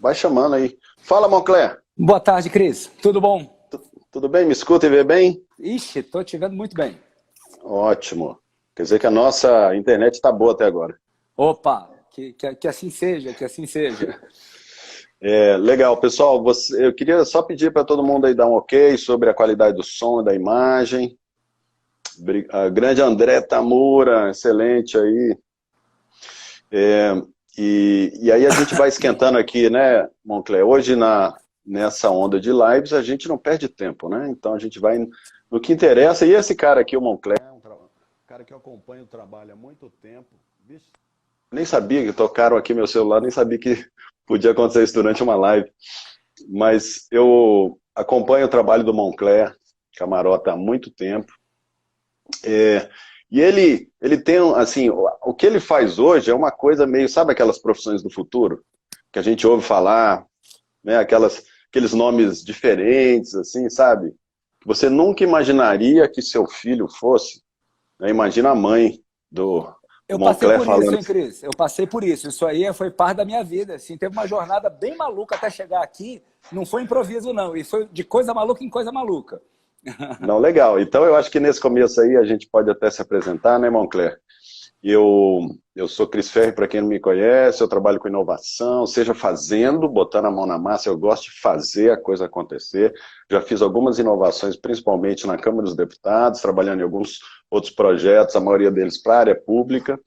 vai chamando aí. Fala, Moncler. Boa tarde, Cris. Tudo bom? Tudo bem? Me escuta e vê bem? Ixi, tô te vendo muito bem. Ótimo. Quer dizer que a nossa internet está boa até agora. Opa, que assim seja, que assim seja. Legal, pessoal. Eu queria só pedir para todo mundo aí dar um ok sobre a qualidade do som e da imagem. A grande André Tamura, excelente aí. E aí a gente vai esquentando aqui, né, Moncler? Hoje, nessa onda de lives, a gente não perde tempo, né? Então a gente vai no que interessa. E esse cara aqui, o Moncler, é um cara que eu acompanho o trabalho há muito tempo. Bicho, nem sabia que tocaram aqui meu celular, nem sabia que podia acontecer isso durante uma live. Mas eu acompanho o trabalho do Moncler, Camarota, há muito tempo. E ele tem, assim, o que ele faz hoje é uma coisa meio, sabe aquelas profissões do futuro? Que a gente ouve falar, né? Aqueles nomes diferentes, assim, sabe? Que você nunca imaginaria que seu filho fosse, né? Imagina a mãe do Eu passei Moncler por isso, falando. hein, Cris? Eu passei por isso. Isso aí foi parte da minha vida, assim. Teve uma jornada bem maluca até chegar aqui. Não foi improviso, não. E foi de coisa maluca em coisa maluca. Não, legal. Então eu acho que nesse começo aí a gente pode até se apresentar, né, Moncler? Eu sou Cris Ferri, para quem não me conhece, eu trabalho com inovação, seja fazendo, botando a mão na massa, eu gosto de fazer a coisa acontecer. Já fiz algumas inovações, principalmente na Câmara dos Deputados, trabalhando em alguns outros projetos, a maioria deles para a área pública,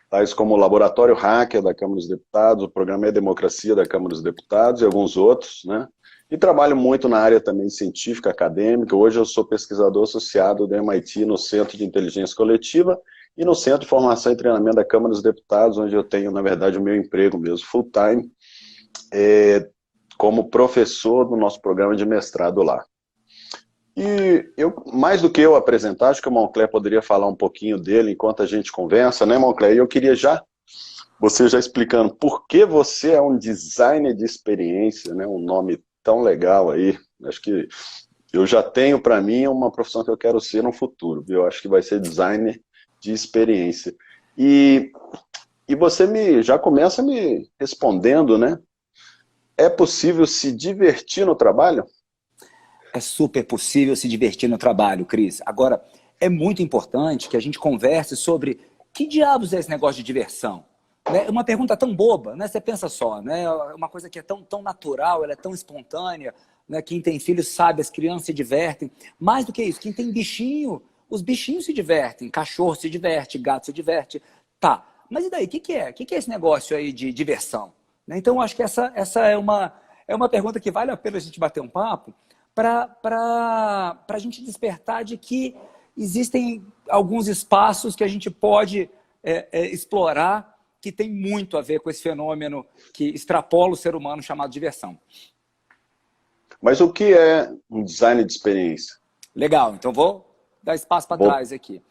tais como o Laboratório Hacker da Câmara dos Deputados, o Programa E-Democracia da Câmara dos Deputados e alguns outros, né? E trabalho muito na área também científica, acadêmica. Hoje eu sou pesquisador associado do MIT no Centro de Inteligência Coletiva e no Centro de Formação e Treinamento da Câmara dos Deputados, onde eu tenho, na verdade, o meu emprego mesmo, full time, como professor do nosso programa de mestrado lá. E mais do que eu apresentar, acho que o Moncler poderia falar um pouquinho dele enquanto a gente conversa, né, Moncler? E eu queria você já explicando por que você é um designer de experiência, né, um nome tão legal aí. Acho que eu já tenho para mim uma profissão que eu quero ser no futuro, viu? Eu acho que vai ser designer de experiência. E você já começa me respondendo, né? É possível se divertir no trabalho? É super possível se divertir no trabalho, Cris. Agora, é muito importante que a gente converse sobre que diabos é esse negócio de diversão. É uma pergunta tão boba, né? Você pensa só, né? Uma coisa que é tão natural, ela é tão espontânea, né? Quem tem filhos sabe, as crianças se divertem. Mais do que isso, quem tem bichinho, os bichinhos se divertem, cachorro se diverte, gato se diverte. Tá, mas e daí? O que é? O que é esse negócio aí de diversão? Né? Então, eu acho que essa é uma pergunta que vale a pena a gente bater um papo para a gente despertar de que existem alguns espaços que a gente pode explorar que tem muito a ver com esse fenômeno que extrapola o ser humano chamado diversão. Mas o que é um design de experiência? Legal, então vou dar espaço para trás aqui.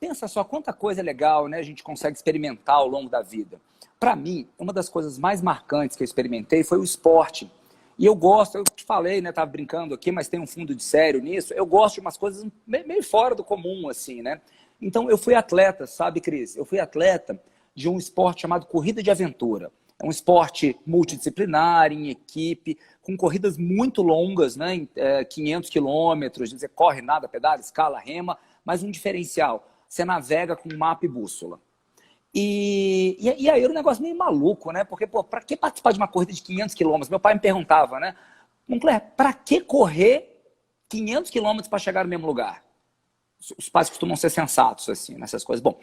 Pensa só quanta coisa legal, né, a gente consegue experimentar ao longo da vida. Para mim, uma das coisas mais marcantes que eu experimentei foi o esporte. E eu gosto, eu te falei, né, tava brincando aqui, mas tem um fundo de sério nisso, eu gosto de umas coisas meio fora do comum, assim, né? Então, eu fui atleta, sabe, Cris? Eu fui atleta de um esporte chamado corrida de aventura. É um esporte multidisciplinar, em equipe, com corridas muito longas, né? 500 quilômetros, você corre, nada, pedala, escala, rema, mas um diferencial, você navega com mapa e bússola. E aí era um negócio meio maluco, né? Porque, pô, pra que participar de uma corrida de 500 quilômetros? Meu pai me perguntava, né? Moncler, pra que correr 500 quilômetros para chegar no mesmo lugar? Os pais costumam ser sensatos, assim, nessas coisas. Bom,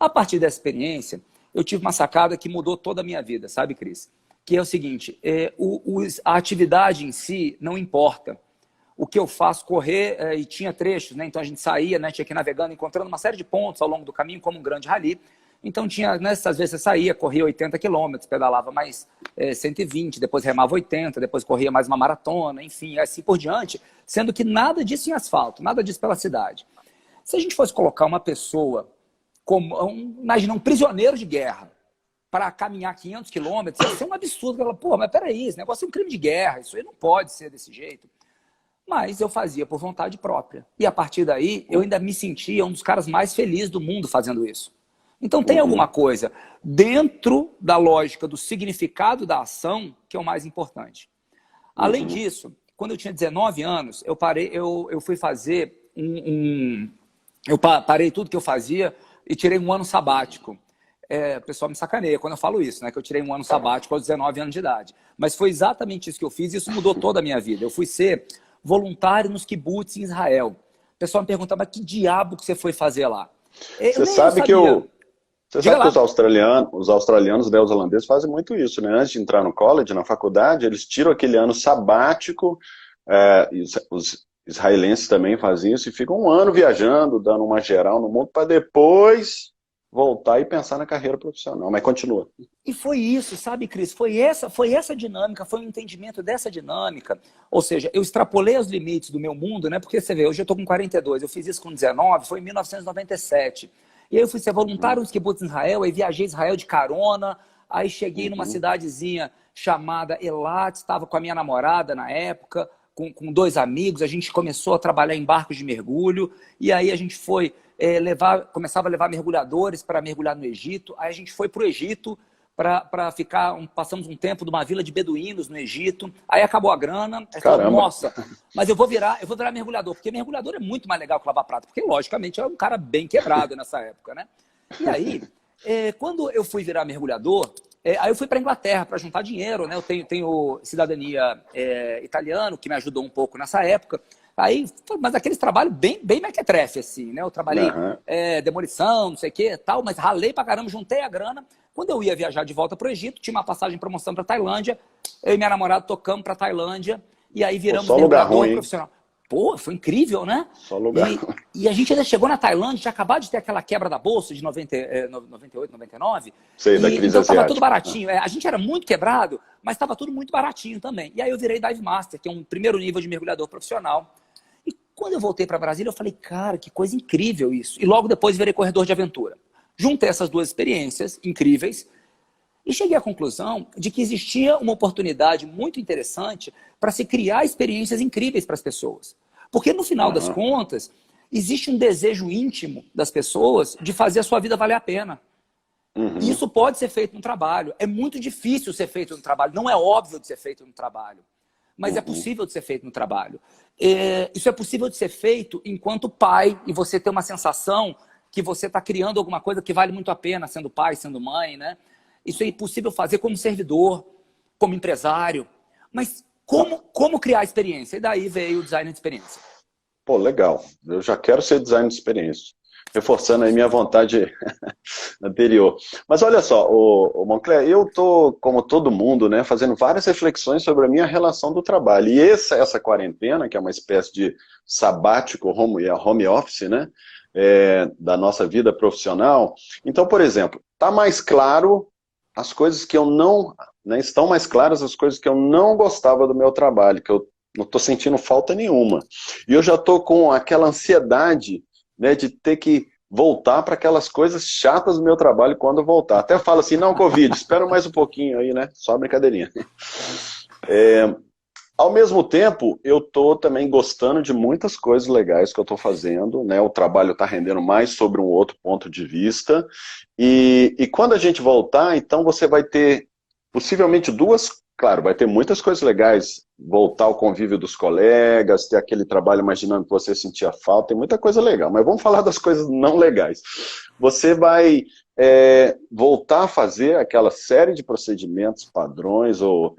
a partir dessa experiência, eu tive uma sacada que mudou toda a minha vida, sabe, Cris? Que é o seguinte, a atividade em si não importa. O que eu faço, correr, e tinha trechos, né? Então a gente saía, né? Tinha que ir navegando, encontrando uma série de pontos ao longo do caminho, como um grande rally. Então tinha, né, às vezes você saía, corria 80 quilômetros, pedalava mais 120, depois remava 80, depois corria mais uma maratona, enfim, assim por diante, sendo que nada disso em asfalto, nada disso pela cidade. Se a gente fosse colocar uma pessoa, imagina um prisioneiro de guerra, para caminhar 500 quilômetros, ia ser um absurdo. Ela, pô, mas peraí, esse negócio é um crime de guerra, isso aí não pode ser desse jeito. Mas eu fazia por vontade própria. E a partir daí, eu ainda me sentia um dos caras mais felizes do mundo fazendo isso. Então tem alguma coisa dentro da lógica do significado da ação que é o mais importante. Além disso, quando eu tinha 19 anos, eu fui fazer eu parei tudo que eu fazia e tirei um ano sabático. O pessoal me sacaneia quando eu falo isso, né? Que eu tirei um ano sabático aos 19 anos de idade. Mas foi exatamente isso que eu fiz e isso mudou toda a minha vida. Eu fui ser voluntário nos kibbutz em Israel. O pessoal me pergunta, mas que diabo que você foi fazer lá? Você sabe que os australianos neozelandeses fazem muito isso, né? Antes de entrar no college, na faculdade, eles tiram aquele ano sabático, os israelenses também fazem isso, e ficam um ano viajando, dando uma geral no mundo, para depois voltar e pensar na carreira profissional. Mas continua. E foi isso, sabe, Cris? Foi essa dinâmica, foi um entendimento dessa dinâmica. Ou seja, eu extrapolei os limites do meu mundo, né? Porque você vê, hoje eu estou com 42, eu fiz isso com 19, foi em 1997. E aí eu fui ser voluntário nos kibbutz em Israel, aí viajei Israel de carona, aí cheguei numa cidadezinha chamada Elat, estava com a minha namorada na época, com 2 amigos, a gente começou a trabalhar em barcos de mergulho, e aí a gente foi começava a levar mergulhadores para mergulhar no Egito, aí a gente foi para o Egito para ficar, passamos um tempo numa vila de beduínos no Egito, aí acabou a grana, aí falou, nossa, mas eu vou virar mergulhador, porque mergulhador é muito mais legal que lavar prato, porque logicamente eu era um cara bem quebrado nessa época, né? E aí, quando eu fui virar mergulhador, aí eu fui para a Inglaterra para juntar dinheiro, né? Eu tenho cidadania italiana, que me ajudou um pouco nessa época. Aí, mas aqueles trabalhos bem mequetrefe, assim, né? Eu trabalhei demolição, não sei o que, tal, mas ralei pra caramba, juntei a grana. Quando eu ia viajar de volta pro Egito, tinha uma passagem de promoção pra Tailândia, eu e minha namorada tocamos pra Tailândia, e aí viramos mergulhador profissional. Pô, foi incrível, né? Só lugar. E a gente ainda chegou na Tailândia, tinha acabado de ter aquela quebra da bolsa de 98, 99. Sei, da crise então asiática. tava tudo baratinho. A gente era muito quebrado, mas estava tudo muito baratinho também. E aí eu virei Dive Master, que é um primeiro nível de mergulhador profissional. E quando eu voltei para Brasília, eu falei, cara, que coisa incrível isso. E logo depois virei corredor de aventura. Juntei essas 2 experiências incríveis e cheguei à conclusão de que existia uma oportunidade muito interessante para se criar experiências incríveis para as pessoas. Porque no final das contas, existe um desejo íntimo das pessoas de fazer a sua vida valer a pena. E isso pode ser feito no trabalho. É muito difícil ser feito no trabalho. Não é óbvio de ser feito no trabalho. Mas é possível de ser feito no trabalho. Isso é possível de ser feito enquanto pai, e você ter uma sensação que você está criando alguma coisa que vale muito a pena, sendo pai, sendo mãe, né? Isso é possível fazer como servidor, como empresário. Mas como criar experiência? E daí veio o design de experiência. Pô, legal. Eu já quero ser design de experiência. Reforçando aí minha vontade anterior. Mas olha só, o Moncler, eu tô, como todo mundo, né, fazendo várias reflexões sobre a minha relação do trabalho. E essa quarentena, que é uma espécie de sabático home office, né, da nossa vida profissional. Então, por exemplo, tá mais claro as coisas que eu não... Né, estão mais claras as coisas que eu não gostava do meu trabalho, que eu não estou sentindo falta nenhuma. E eu já estou com aquela ansiedade, né, de ter que voltar para aquelas coisas chatas do meu trabalho quando eu voltar. Até falo assim, não, Covid, espera mais um pouquinho aí, né? Só uma brincadeirinha. Ao mesmo tempo, eu estou também gostando de muitas coisas legais que eu estou fazendo, né? O trabalho está rendendo mais sobre um outro ponto de vista. E quando a gente voltar, então você vai ter possivelmente claro, vai ter muitas coisas legais, voltar ao convívio dos colegas, ter aquele trabalho imaginando que você sentia falta, tem muita coisa legal, mas vamos falar das coisas não legais. Você vai voltar a fazer aquela série de procedimentos padrões, ou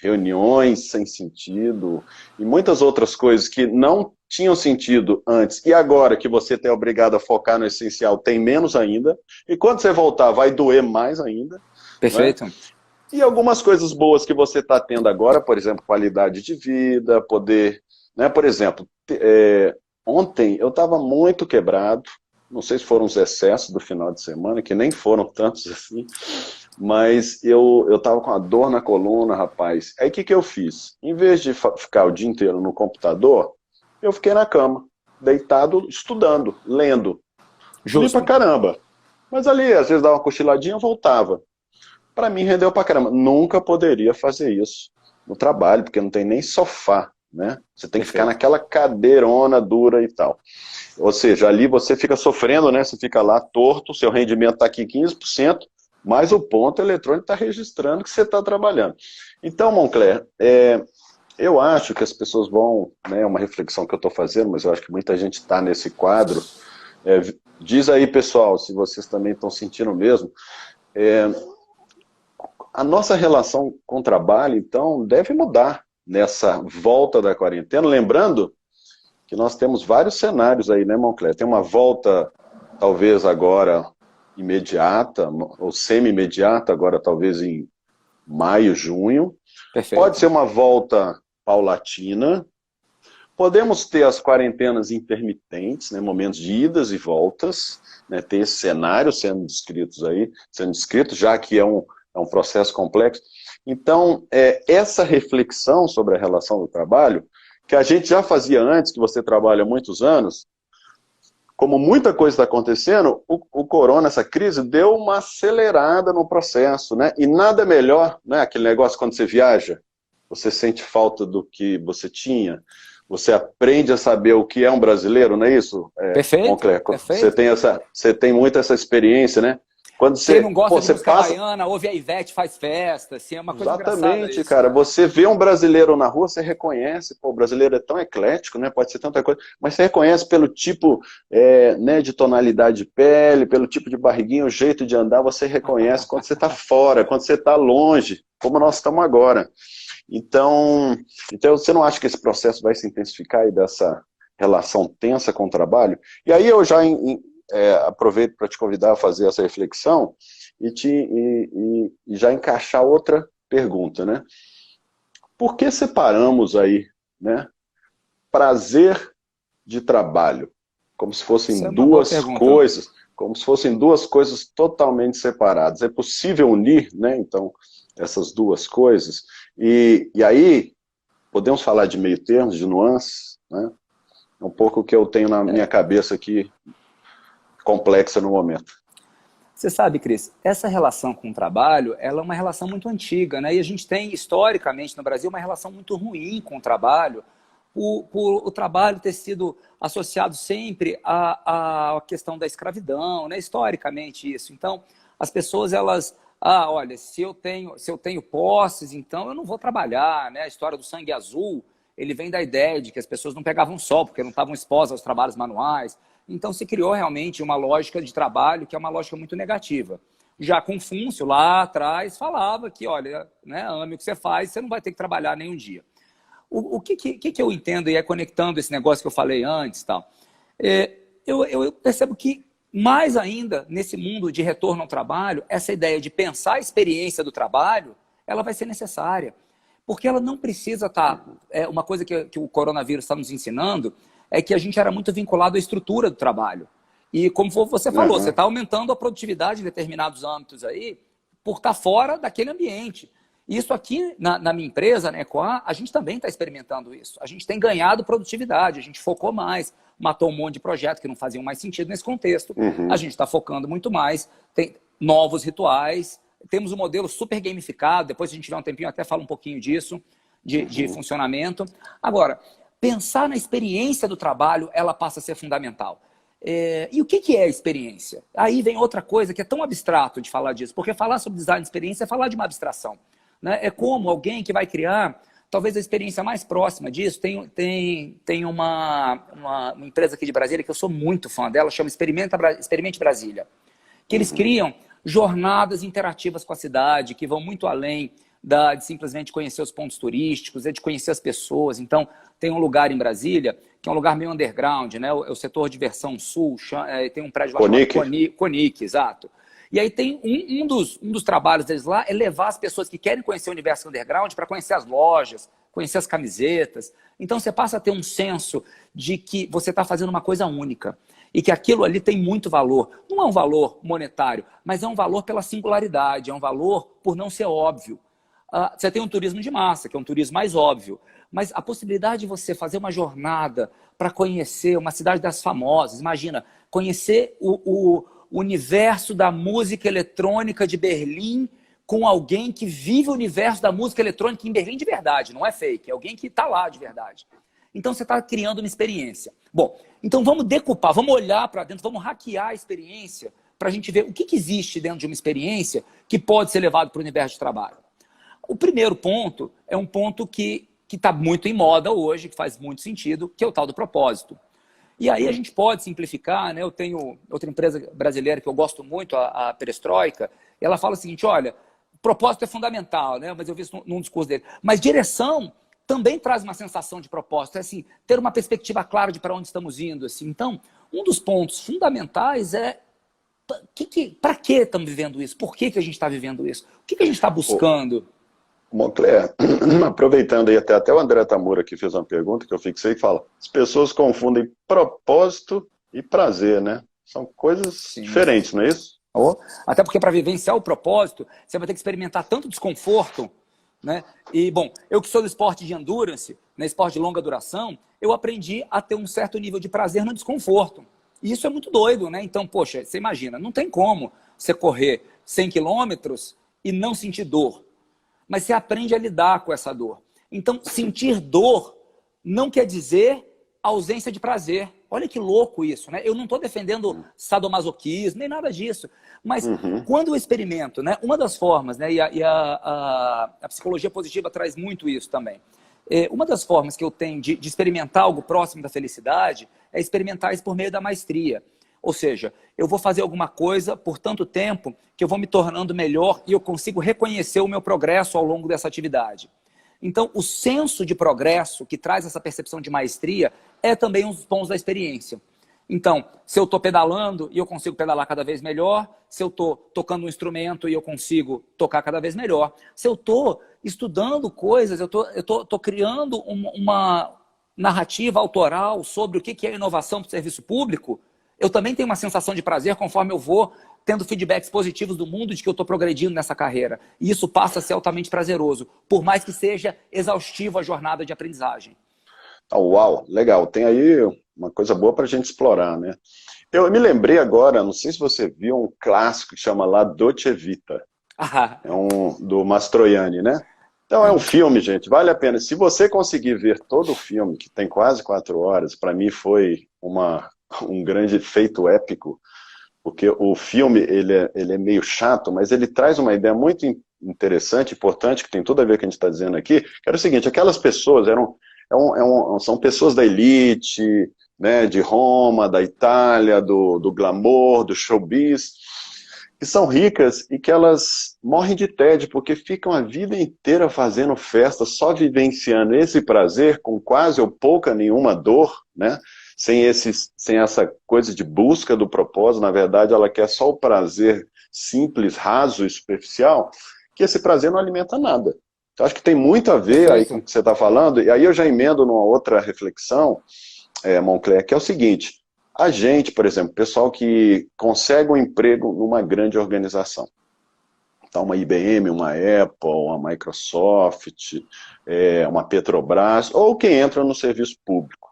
reuniões sem sentido, e muitas outras coisas que não tinham sentido antes, e agora que você é obrigado a focar no essencial, tem menos ainda, e quando você voltar vai doer mais ainda. Perfeito. Né? E algumas coisas boas que você está tendo agora, por exemplo, qualidade de vida, poder... Né? Por exemplo, ontem eu estava muito quebrado, não sei se foram os excessos do final de semana, que nem foram tantos assim, mas eu estava com a dor na coluna, rapaz. Aí o que eu fiz? Em vez de ficar o dia inteiro no computador, eu fiquei na cama, deitado, estudando, lendo. Justo. Pra caramba. Mas ali, às vezes dava uma cochiladinha, eu voltava. Para mim rendeu pra caramba. Nunca poderia fazer isso no trabalho, porque não tem nem sofá né? Você tem que ficar naquela cadeirona dura e tal. Ou seja, ali você fica sofrendo, né? Você fica lá torto, seu rendimento está aqui 15%, mas o ponto eletrônico está registrando que você está trabalhando. Então, Moncler, eu acho que as pessoas vão, né, uma reflexão que eu estou fazendo, mas eu acho que muita gente está nesse quadro. Diz aí, pessoal, se vocês também estão sentindo o mesmo. A nossa relação com o trabalho, então, deve mudar nessa volta da quarentena. Lembrando que nós temos vários cenários aí, né, Moncler? Tem uma volta, talvez agora, imediata, ou semi-imediata, agora talvez em maio, junho. Perfeito. Pode ser uma volta paulatina. Podemos ter as quarentenas intermitentes, né, momentos de idas e voltas, né, ter esse cenário sendo descrito, já que é um processo complexo. Então, essa reflexão sobre a relação do trabalho, que a gente já fazia antes, que você trabalha há muitos anos, como muita coisa está acontecendo, o corona, essa crise, deu uma acelerada no processo, né? E nada melhor, né? Aquele negócio quando você viaja, você sente falta do que você tinha, você aprende a saber o que é um brasileiro, não é isso? Perfeito, Moncler, perfeito. Você tem muito essa experiência, né? Quando Quem não gosta de música passa... baiana, ouve a Ivete, faz festa, assim, é uma coisa engraçada. Exatamente, isso, cara. né? Você vê um brasileiro na rua, você reconhece, pô, o brasileiro é tão eclético, né? Pode ser tanta coisa, mas você reconhece pelo tipo né, de tonalidade de pele, pelo tipo de barriguinha, o jeito de andar, você reconhece quando você está fora, quando você está longe, como nós estamos agora. Então, você não acha que esse processo vai se intensificar aí dessa relação tensa com o trabalho? E aí eu já aproveito para te convidar a fazer essa reflexão e já encaixar outra pergunta, né? Por que separamos aí, né, prazer de trabalho? Como se fossem duas coisas, como se fossem duas coisas totalmente separadas. É possível unir, né, então, essas duas coisas? E aí, podemos falar de meio termos, de nuances, né? É um pouco o que eu tenho na minha cabeça aqui, complexa no momento. Você sabe, Cris, essa relação com o trabalho, ela é uma relação muito antiga, né? E a gente tem, historicamente, no Brasil, uma relação muito ruim com o trabalho, por o trabalho ter sido associado sempre à questão da escravidão, né? Historicamente isso. Então, as pessoas, elas... olha, se eu tenho posses, então eu não vou trabalhar, né? A história do sangue azul, ele vem da ideia de que as pessoas não pegavam sol, porque não estavam expostas aos trabalhos manuais. Então se criou realmente uma lógica de trabalho que é uma lógica muito negativa. Já Confúcio, lá atrás, falava que, olha, né, ame o que você faz, você não vai ter que trabalhar nenhum dia. O que eu entendo, e é conectando esse negócio que eu falei antes, tal, eu percebo que, mais ainda, nesse mundo de retorno ao trabalho, essa ideia de pensar a experiência do trabalho, ela vai ser necessária. Porque ela não precisa estar... uma coisa que o coronavírus está nos ensinando é que a gente era muito vinculado à estrutura do trabalho. E como você falou, você está aumentando a produtividade em determinados âmbitos aí por estar fora daquele ambiente. Isso aqui, na minha empresa, na Ecoar, a gente também está experimentando isso. A gente tem ganhado produtividade, a gente focou mais, matou um monte de projetos que não faziam mais sentido nesse contexto. A gente está focando muito mais, tem novos rituais, temos um modelo super gamificado, depois se a gente tiver um tempinho até fala um pouquinho disso, de funcionamento. Agora, pensar na experiência do trabalho, ela passa a ser fundamental. E o que é a experiência? Aí vem outra coisa que é tão abstrato de falar disso, porque falar sobre design de experiência é falar de uma abstração. Né? É como alguém que vai criar, talvez a experiência mais próxima disso, tem uma empresa aqui de Brasília que eu sou muito fã dela, chama Experimente Brasília, que eles criam jornadas interativas com a cidade, que vão muito além de simplesmente conhecer os pontos turísticos, de conhecer as pessoas. Então, tem um lugar em Brasília, que é um lugar meio underground, né? O setor de Diversão Sul, tem um prédio lá chamado Conic, exato. E aí tem um dos trabalhos deles lá é levar as pessoas que querem conhecer o universo underground para conhecer as lojas, conhecer as camisetas. Então você passa a ter um senso de que você está fazendo uma coisa única e que aquilo ali tem muito valor. Não é um valor monetário, mas é um valor pela singularidade, é um valor por não ser óbvio. Você tem um turismo de massa, que é um turismo mais óbvio, mas a possibilidade de você fazer uma jornada para conhecer uma cidade das famosas, imagina, conhecer o universo da música eletrônica de Berlim com alguém que vive o universo da música eletrônica em Berlim de verdade, não é fake, é alguém que está lá de verdade. Então você está criando uma experiência. Bom, então vamos decupar, vamos olhar para dentro, vamos hackear a experiência para a gente ver o que existe dentro de uma experiência que pode ser levado para o universo de trabalho. O primeiro ponto é um ponto que está muito em moda hoje, que faz muito sentido, que é o tal do propósito. E aí a gente pode simplificar, né? Eu tenho outra empresa brasileira que eu gosto muito, a Perestroika, e ela fala o seguinte, olha, propósito é fundamental, né? Mas eu vi isso num discurso dele. Mas direção também traz uma sensação de propósito, é assim, ter uma perspectiva clara de para onde estamos indo. Assim. Então, um dos pontos fundamentais é para que estamos vivendo isso? Por que a gente está vivendo isso? O que a gente está buscando? Moncler, aproveitando aí, até o André Tamura aqui fez uma pergunta que eu fixei e fala, as pessoas confundem propósito e prazer, né? São coisas diferentes, não é isso? Até porque para vivenciar o propósito, você vai ter que experimentar tanto desconforto, né? E, bom, eu que sou do esporte de endurance, né, esporte de longa duração, eu aprendi a ter um certo nível de prazer no desconforto. E isso é muito doido, né? Então, poxa, você imagina, não tem como você correr 100 quilômetros e não sentir dor. Mas você aprende a lidar com essa dor. Então, sentir dor não quer dizer ausência de prazer. Olha que louco isso, né? Eu não estou defendendo sadomasoquismo, nem nada disso. Mas quando eu experimento, né? Uma das formas, né? E a psicologia positiva traz muito isso também. Uma das formas que eu tenho de experimentar algo próximo da felicidade é experimentar isso por meio da maestria. Ou seja, eu vou fazer alguma coisa por tanto tempo que eu vou me tornando melhor e eu consigo reconhecer o meu progresso ao longo dessa atividade. Então, o senso de progresso que traz essa percepção de maestria é também um dos pontos da experiência. Então, se eu estou pedalando e eu consigo pedalar cada vez melhor, se eu estou tocando um instrumento e eu consigo tocar cada vez melhor, se eu estou estudando coisas, eu estou criando uma narrativa autoral sobre o que é inovação para o serviço público, eu também tenho uma sensação de prazer conforme eu vou tendo feedbacks positivos do mundo de que eu estou progredindo nessa carreira. E isso passa a ser altamente prazeroso, por mais que seja exaustivo a jornada de aprendizagem. Uau, legal. Tem aí uma coisa boa para a gente explorar, né? Eu me lembrei agora, não sei se você viu um clássico que chama lá Dolce Vita. É do Mastroianni, né? Então é um filme, gente, vale a pena. Se você conseguir ver todo o filme, que tem quase 4 horas, para mim foi um grande feito épico, porque o filme ele é meio chato, mas ele traz uma ideia muito interessante, importante, que tem tudo a ver com o que a gente está dizendo aqui, que era o seguinte, aquelas pessoas são pessoas da elite, né, de Roma, da Itália, do glamour, do showbiz, que são ricas e que elas morrem de tédio, porque ficam a vida inteira fazendo festa, só vivenciando esse prazer, com quase ou pouca nenhuma dor, né? Sem essa coisa de busca do propósito, na verdade ela quer só o prazer simples, raso e superficial, que esse prazer não alimenta nada. Então acho que tem muito a ver aí com o que você está falando, e aí eu já emendo numa outra reflexão, Moncler, que é o seguinte, a gente, por exemplo, pessoal que consegue um emprego numa grande organização, então uma IBM, uma Apple, uma Microsoft, uma Petrobras, ou quem entra no serviço público.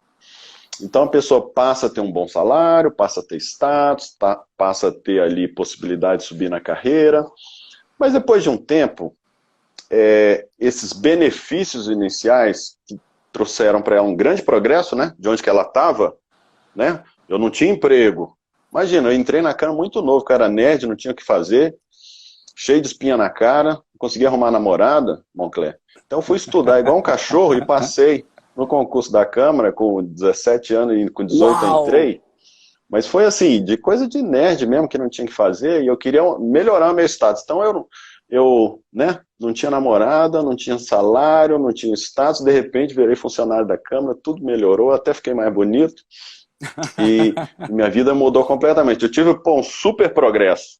Então a pessoa passa a ter um bom salário, passa a ter status, passa a ter ali possibilidade de subir na carreira, mas depois de um tempo, esses benefícios iniciais que trouxeram para ela um grande progresso, né, de onde que ela estava, né, eu não tinha emprego. Imagina, eu entrei na cana muito novo, cara nerd, não tinha o que fazer, cheio de espinha na cara, não conseguia arrumar namorada, Moncler. Então fui estudar igual um cachorro e passei no concurso da Câmara, com 17 anos e com 18 eu entrei, mas foi assim, de coisa de nerd mesmo, que não tinha que fazer, e eu queria melhorar o meu status. Então eu né, não tinha namorada, não tinha salário, não tinha status, de repente virei funcionário da Câmara, tudo melhorou, até fiquei mais bonito, e minha vida mudou completamente. Eu tive um super progresso.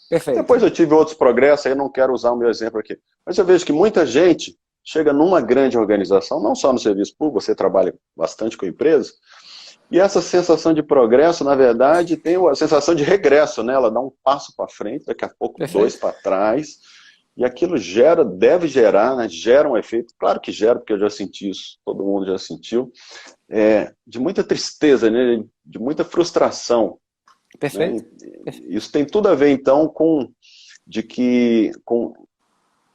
Perfeito. Depois eu tive outros progressos, aí eu não quero usar o meu exemplo aqui. Mas eu vejo que muita gente chega numa grande organização, não só no serviço público, você trabalha bastante com empresas, e essa sensação de progresso, na verdade, tem a sensação de regresso, né? Ela dá um passo para frente, daqui a pouco Perfeito. 2 para trás, e aquilo deve gerar, né? Gera um efeito, claro que gera, porque eu já senti isso, todo mundo já sentiu, de muita tristeza, né? De muita frustração. Perfeito. Né? Isso tem tudo a ver, então, com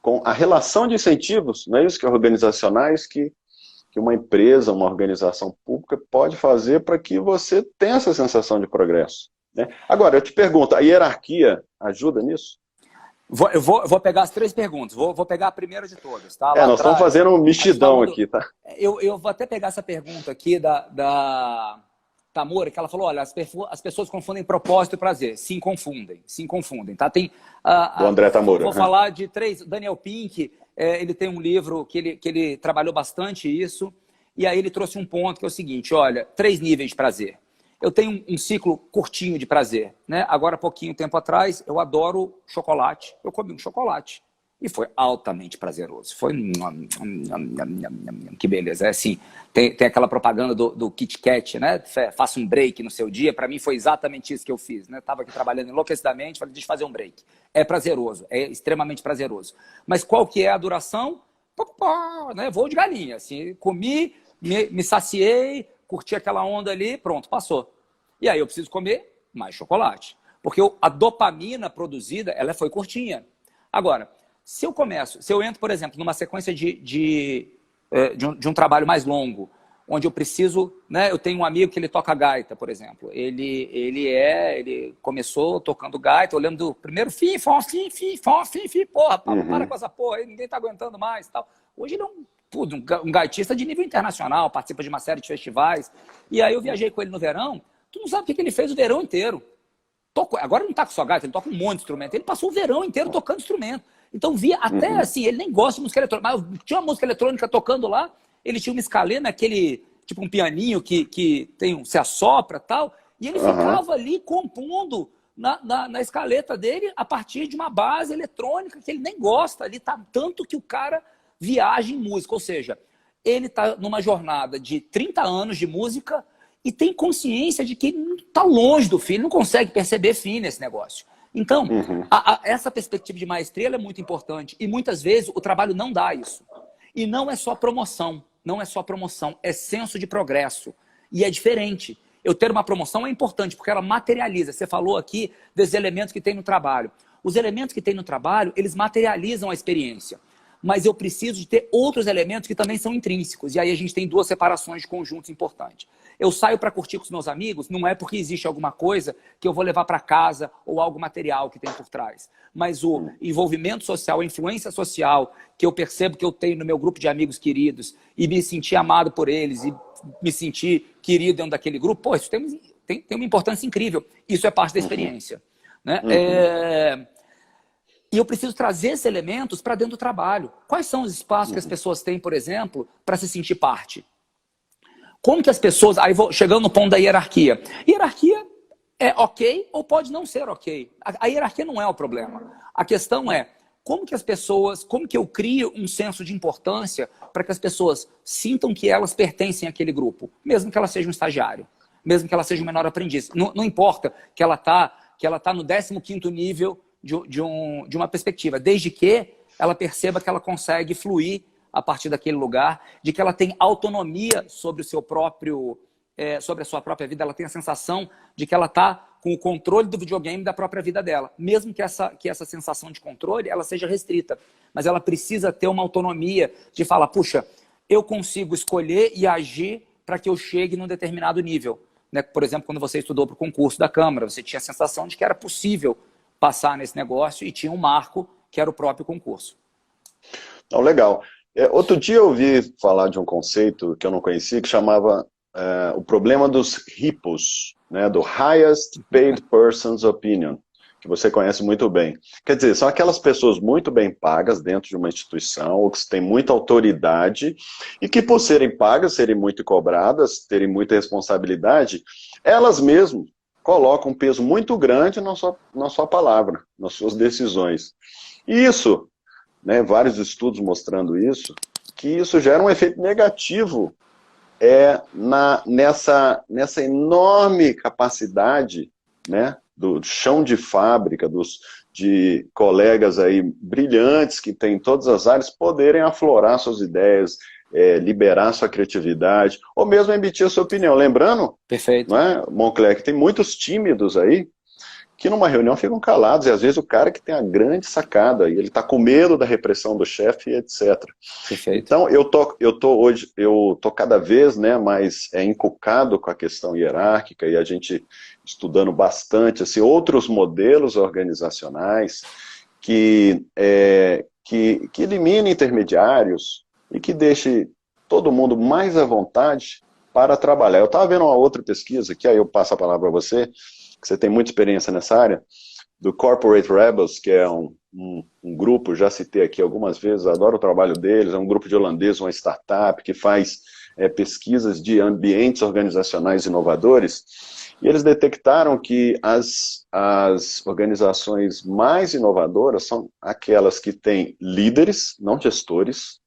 com a relação de incentivos, não é isso, que organizacionais, que uma empresa, uma organização pública pode fazer para que você tenha essa sensação de progresso, né? Agora, eu te pergunto, a hierarquia ajuda nisso? Eu vou pegar as 3 perguntas. Vou pegar a primeira de todas. Tá? Nós estamos fazendo um mexidão aqui, tá? Eu vou até pegar essa pergunta aqui da Tamora, que ela falou, olha, as pessoas confundem propósito e prazer. Sim, confundem. Tá? Tem, do André Tamora. Vou falar de 3. Daniel Pink, ele tem um livro que ele trabalhou bastante isso, e aí ele trouxe um ponto que é o seguinte, olha, 3 níveis de prazer. Eu tenho um ciclo curtinho de prazer, né? Agora, há pouquinho tempo atrás, eu adoro chocolate. Eu comi um chocolate e foi altamente prazeroso. Foi... Que beleza. É assim, tem aquela propaganda do Kit Kat, né? Faça um break no seu dia. Para mim foi exatamente isso que eu fiz, né? Estava aqui trabalhando enlouquecidamente, falei, deixa eu fazer um break. É prazeroso, é extremamente prazeroso. Mas qual que é a duração? Né? Voo de galinha. Assim, comi, me saciei, curti aquela onda ali, pronto, passou. E aí eu preciso comer mais chocolate. Porque a dopamina produzida, ela foi curtinha. Agora, se eu entro, por exemplo, numa sequência de um trabalho mais longo, onde eu preciso, né, eu tenho um amigo que ele toca gaita, por exemplo. Ele começou tocando gaita, eu lembro do primeiro porra, para com essa porra aí, ninguém tá aguentando mais e tal. Hoje ele é um gaitista de nível internacional, participa de uma série de festivais. E aí eu viajei com ele no verão. Tu não sabe o que ele fez o verão inteiro. Agora ele não toca só gaita, ele toca um monte de instrumento. Ele passou o verão inteiro tocando instrumento. Então via até assim, ele nem gosta de música eletrônica, mas tinha uma música eletrônica tocando lá, ele tinha uma escalena, aquele tipo um pianinho que se assopra e tal, e ele ficava ali compondo na escaleta dele a partir de uma base eletrônica que ele nem gosta ali, tá, tanto que o cara viaja em música, ou seja, ele está numa jornada de 30 anos de música e tem consciência de que ele está longe do fim, ele não consegue perceber fim nesse negócio. Então, essa perspectiva de maestria é muito importante e muitas vezes o trabalho não dá isso. E não é só promoção, é senso de progresso. E é diferente. Eu ter uma promoção é importante porque ela materializa. Você falou aqui dos elementos que tem no trabalho. Os elementos que tem no trabalho, eles materializam a experiência. Mas eu preciso de ter outros elementos que também são intrínsecos. E aí a gente tem 2 separações de conjuntos importantes. Eu saio para curtir com os meus amigos, não é porque existe alguma coisa que eu vou levar para casa ou algo material que tem por trás. Mas o envolvimento social, a influência social que eu percebo que eu tenho no meu grupo de amigos queridos e me sentir amado por eles e me sentir querido dentro daquele grupo, pô, isso tem uma importância incrível. Isso é parte da experiência. Né? E eu preciso trazer esses elementos para dentro do trabalho. Quais são os espaços que as pessoas têm, por exemplo, para se sentir parte? Como que as pessoas... Aí vou chegando no ponto da hierarquia. Hierarquia é ok ou pode não ser ok. A hierarquia não é o problema. A questão é como que as pessoas... Como que eu crio um senso de importância para que as pessoas sintam que elas pertencem àquele grupo, mesmo que ela seja um estagiário, mesmo que ela seja um menor aprendiz. Não importa que ela tá no 15º nível de uma perspectiva, desde que ela perceba que ela consegue fluir a partir daquele lugar, de que ela tem autonomia sobre sobre a sua própria vida, ela tem a sensação de que ela está com o controle do videogame da própria vida dela, mesmo que essa sensação de controle ela seja restrita, mas ela precisa ter uma autonomia de falar, puxa, eu consigo escolher e agir para que eu chegue num determinado nível. Né? Por exemplo, quando você estudou para o concurso da Câmara, você tinha a sensação de que era possível passar nesse negócio e tinha um marco que era o próprio concurso. Então, legal. Outro dia eu ouvi falar de um conceito que eu não conhecia, que chamava o problema dos HIPOs, né, do Highest Paid Person's Opinion, que você conhece muito bem. Quer dizer, são aquelas pessoas muito bem pagas dentro de uma instituição, ou que têm muita autoridade, e que por serem pagas, serem muito cobradas, terem muita responsabilidade, elas mesmas colocam um peso muito grande na sua palavra, nas suas decisões. E isso, né, vários estudos mostrando isso, que isso gera um efeito negativo nessa enorme capacidade, né, do chão de fábrica, de colegas aí brilhantes que têm em todas as áreas poderem aflorar suas ideias, liberar sua criatividade, ou mesmo emitir a sua opinião. Lembrando, perfeito, não é, Moncler, que tem muitos tímidos aí que numa reunião ficam calados, e às vezes o cara que tem a grande sacada, e ele está com medo da repressão do chefe, etc. Perfeito. Então, eu tô cada vez, né, mais encucado com a questão hierárquica, e a gente estudando bastante assim, outros modelos organizacionais que eliminem intermediários e que deixe todo mundo mais à vontade para trabalhar. Eu estava vendo uma outra pesquisa, que aí eu passo a palavra para você, que você tem muita experiência nessa área, do Corporate Rebels, que é um grupo, já citei aqui algumas vezes, adoro o trabalho deles, é um grupo de holandeses, uma startup, que faz pesquisas de ambientes organizacionais inovadores, e eles detectaram que as organizações mais inovadoras são aquelas que têm líderes, não gestores,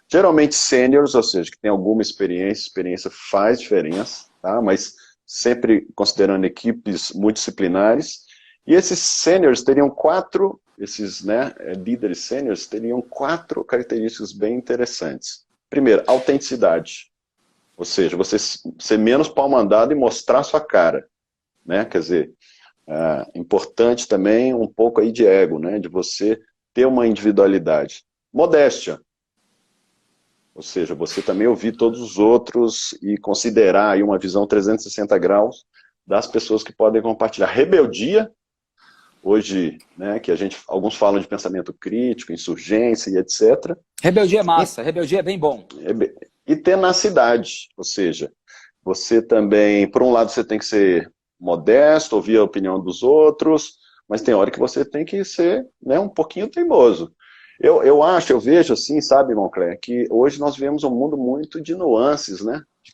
geralmente seniors, ou seja, que tem alguma experiência faz diferença, tá? Mas sempre considerando equipes multidisciplinares, e esses seniors teriam esses líderes seniors teriam 4 características bem interessantes. Primeiro, autenticidade, ou seja, você ser menos pau-mandado e mostrar sua cara, né? Quer dizer, importante também um pouco aí de ego, né? De você ter uma individualidade. Modéstia, ou seja, você também ouvir todos os outros e considerar aí uma visão 360 graus das pessoas que podem compartilhar. Rebeldia, hoje, né, que alguns falam de pensamento crítico, insurgência e etc. Rebeldia é massa, rebeldia é bem bom. E tenacidade, ou seja, você também, por um lado, você tem que ser modesto, ouvir a opinião dos outros, mas tem hora que você tem que ser, né, um pouquinho teimoso. Eu vejo assim, sabe, Moncler, que hoje nós vivemos um mundo muito de nuances, né? De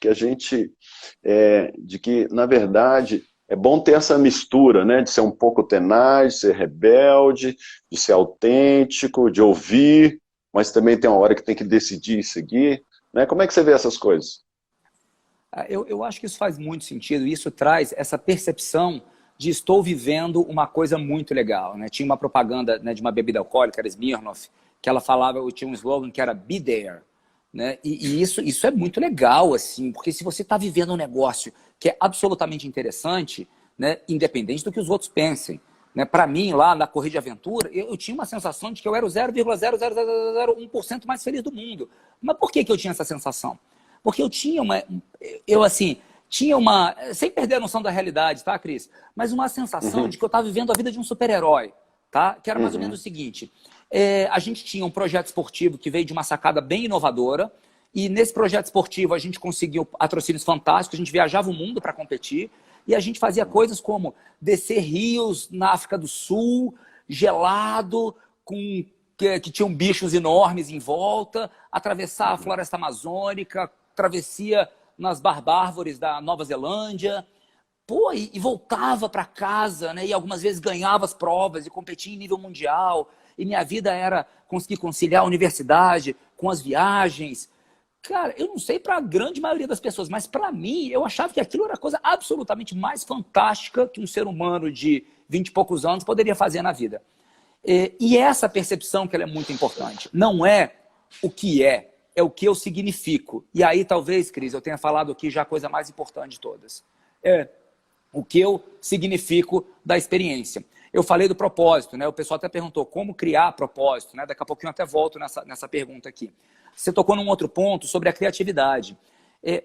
que, na verdade, é bom ter essa mistura, né? De ser um pouco tenaz, de ser rebelde, de ser autêntico, de ouvir, mas também tem uma hora que tem que decidir e seguir, né? Como é que você vê essas coisas? Eu acho que isso faz muito sentido, isso traz essa percepção de estou vivendo uma coisa muito legal, né? Tinha uma propaganda, né, de uma bebida alcoólica, era Smirnoff, que ela falava, tinha um slogan que era Be There, né? E isso é muito legal, assim, porque se você está vivendo um negócio que é absolutamente interessante, né, independente do que os outros pensem, né? Para mim, lá na Corrida de Aventura, eu tinha uma sensação de que eu era o 0,00001% mais feliz do mundo. Mas por que eu tinha essa sensação? Porque eu tinha sem perder a noção da realidade, tá, Cris? Mas uma sensação de que eu estava vivendo a vida de um super-herói, tá? Que era mais ou menos o seguinte, a gente tinha um projeto esportivo que veio de uma sacada bem inovadora, e nesse projeto esportivo a gente conseguiu patrocínios fantásticos, a gente viajava o mundo para competir, e a gente fazia coisas como descer rios na África do Sul, gelado, que tinham bichos enormes em volta, atravessar a floresta amazônica, travessia nas barbárvores da Nova Zelândia, e voltava para casa, né? E algumas vezes ganhava as provas e competia em nível mundial, e minha vida era conseguir conciliar a universidade com as viagens. Cara, eu não sei para a grande maioria das pessoas, mas para mim, eu achava que aquilo era a coisa absolutamente mais fantástica que um ser humano de 20 e poucos anos poderia fazer na vida. E essa percepção que ela é muito importante. Não é o que é o que eu significo. E aí talvez, Cris, eu tenha falado aqui já a coisa mais importante de todas. É o que eu significo da experiência. Eu falei do propósito, né? O pessoal até perguntou como criar propósito, né? Daqui a pouquinho eu até volto nessa pergunta aqui. Você tocou num outro ponto sobre a criatividade.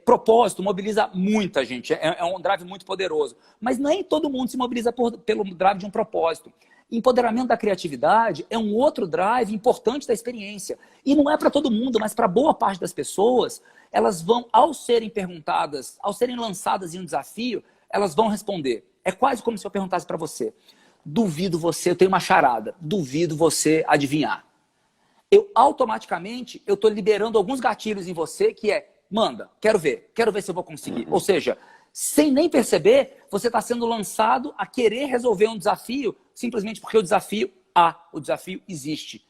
Propósito mobiliza muita gente, é um drive muito poderoso. Mas nem todo mundo se mobiliza pelo drive de um propósito. Empoderamento da criatividade é um outro drive importante da experiência. E não é para todo mundo, mas para boa parte das pessoas, elas vão, ao serem perguntadas, ao serem lançadas em um desafio, elas vão responder. É quase como se eu perguntasse para você, eu tenho uma charada, duvido você adivinhar. Automaticamente, eu estou liberando alguns gatilhos em você que manda, quero ver se eu vou conseguir. Ou seja, sem nem perceber, você está sendo lançado a querer resolver um desafio simplesmente porque o desafio existe.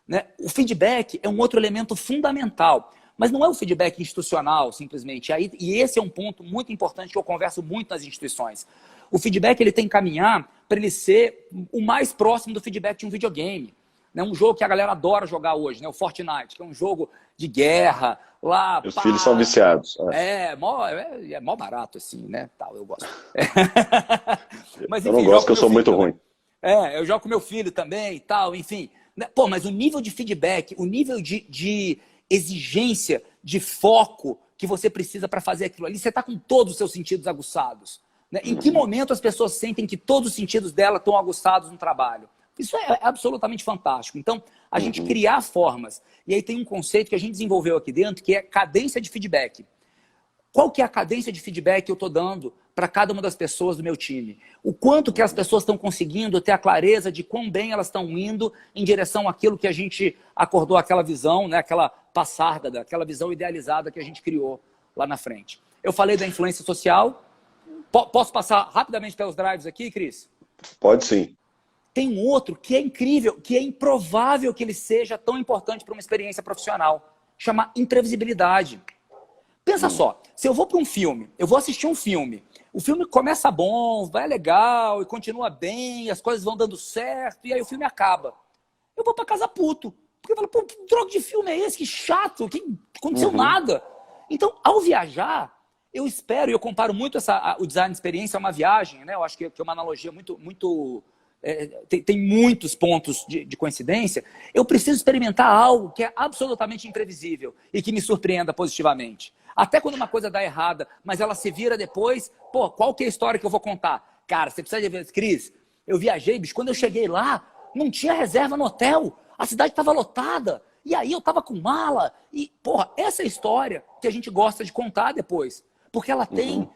Né? O feedback é um outro elemento fundamental, mas não é o feedback institucional, simplesmente. E esse é um ponto muito importante que eu converso muito nas instituições. O feedback ele tem que caminhar para ele ser o mais próximo do feedback de um videogame. né? Um jogo que a galera adora jogar hoje, né? O Fortnite, que é um jogo de guerra, lá, Meus filhos são viciados. É mó barato, assim, né? Tal, eu gosto. Mas, Eu não enfim, gosto jogo que com eu meu sou muito filho, né? ruim. Eu jogo com meu filho também e tal, enfim. Pô, mas o nível de feedback, o nível de exigência, de foco que você precisa para fazer aquilo ali, você está com todos os seus sentidos aguçados. Né? Em que momento as pessoas sentem que todos os sentidos dela estão aguçados no trabalho? Isso é absolutamente fantástico. Então, a gente criar formas. E aí tem um conceito que a gente desenvolveu aqui dentro, que é cadência de feedback. Qual que é a cadência de feedback que eu estou dando para cada uma das pessoas do meu time? O quanto que as pessoas estão conseguindo ter a clareza de quão bem elas estão indo em direção àquilo que a gente acordou, aquela visão, né? Aquela passarda, aquela visão idealizada que a gente criou lá na frente. Eu falei da influência social. Posso passar rapidamente pelos drives aqui, Cris? Pode sim. Tem um outro que é incrível, que é improvável que ele seja tão importante para uma experiência profissional. Chama imprevisibilidade. Pensa só, se eu vou para um filme, eu vou assistir um filme, o filme começa bom, vai legal, e continua bem, as coisas vão dando certo, e aí o filme acaba. Eu vou para casa puto. Porque eu falo, pô, que droga de filme é esse? Que chato, que aconteceu nada. Então, ao viajar, eu espero, e eu comparo muito o design de experiência a uma viagem, né? Eu acho que é uma analogia muito tem muitos pontos de coincidência. Eu preciso experimentar algo que é absolutamente imprevisível e que me surpreenda positivamente. Até quando uma coisa dá errada, mas ela se vira depois, pô, qual que é a história que eu vou contar? Cara, você precisa de ver, Cris, eu viajei, bicho, quando eu cheguei lá, não tinha reserva no hotel, a cidade estava lotada, e aí eu estava com mala, e, porra, essa é a história que a gente gosta de contar depois, porque ela tem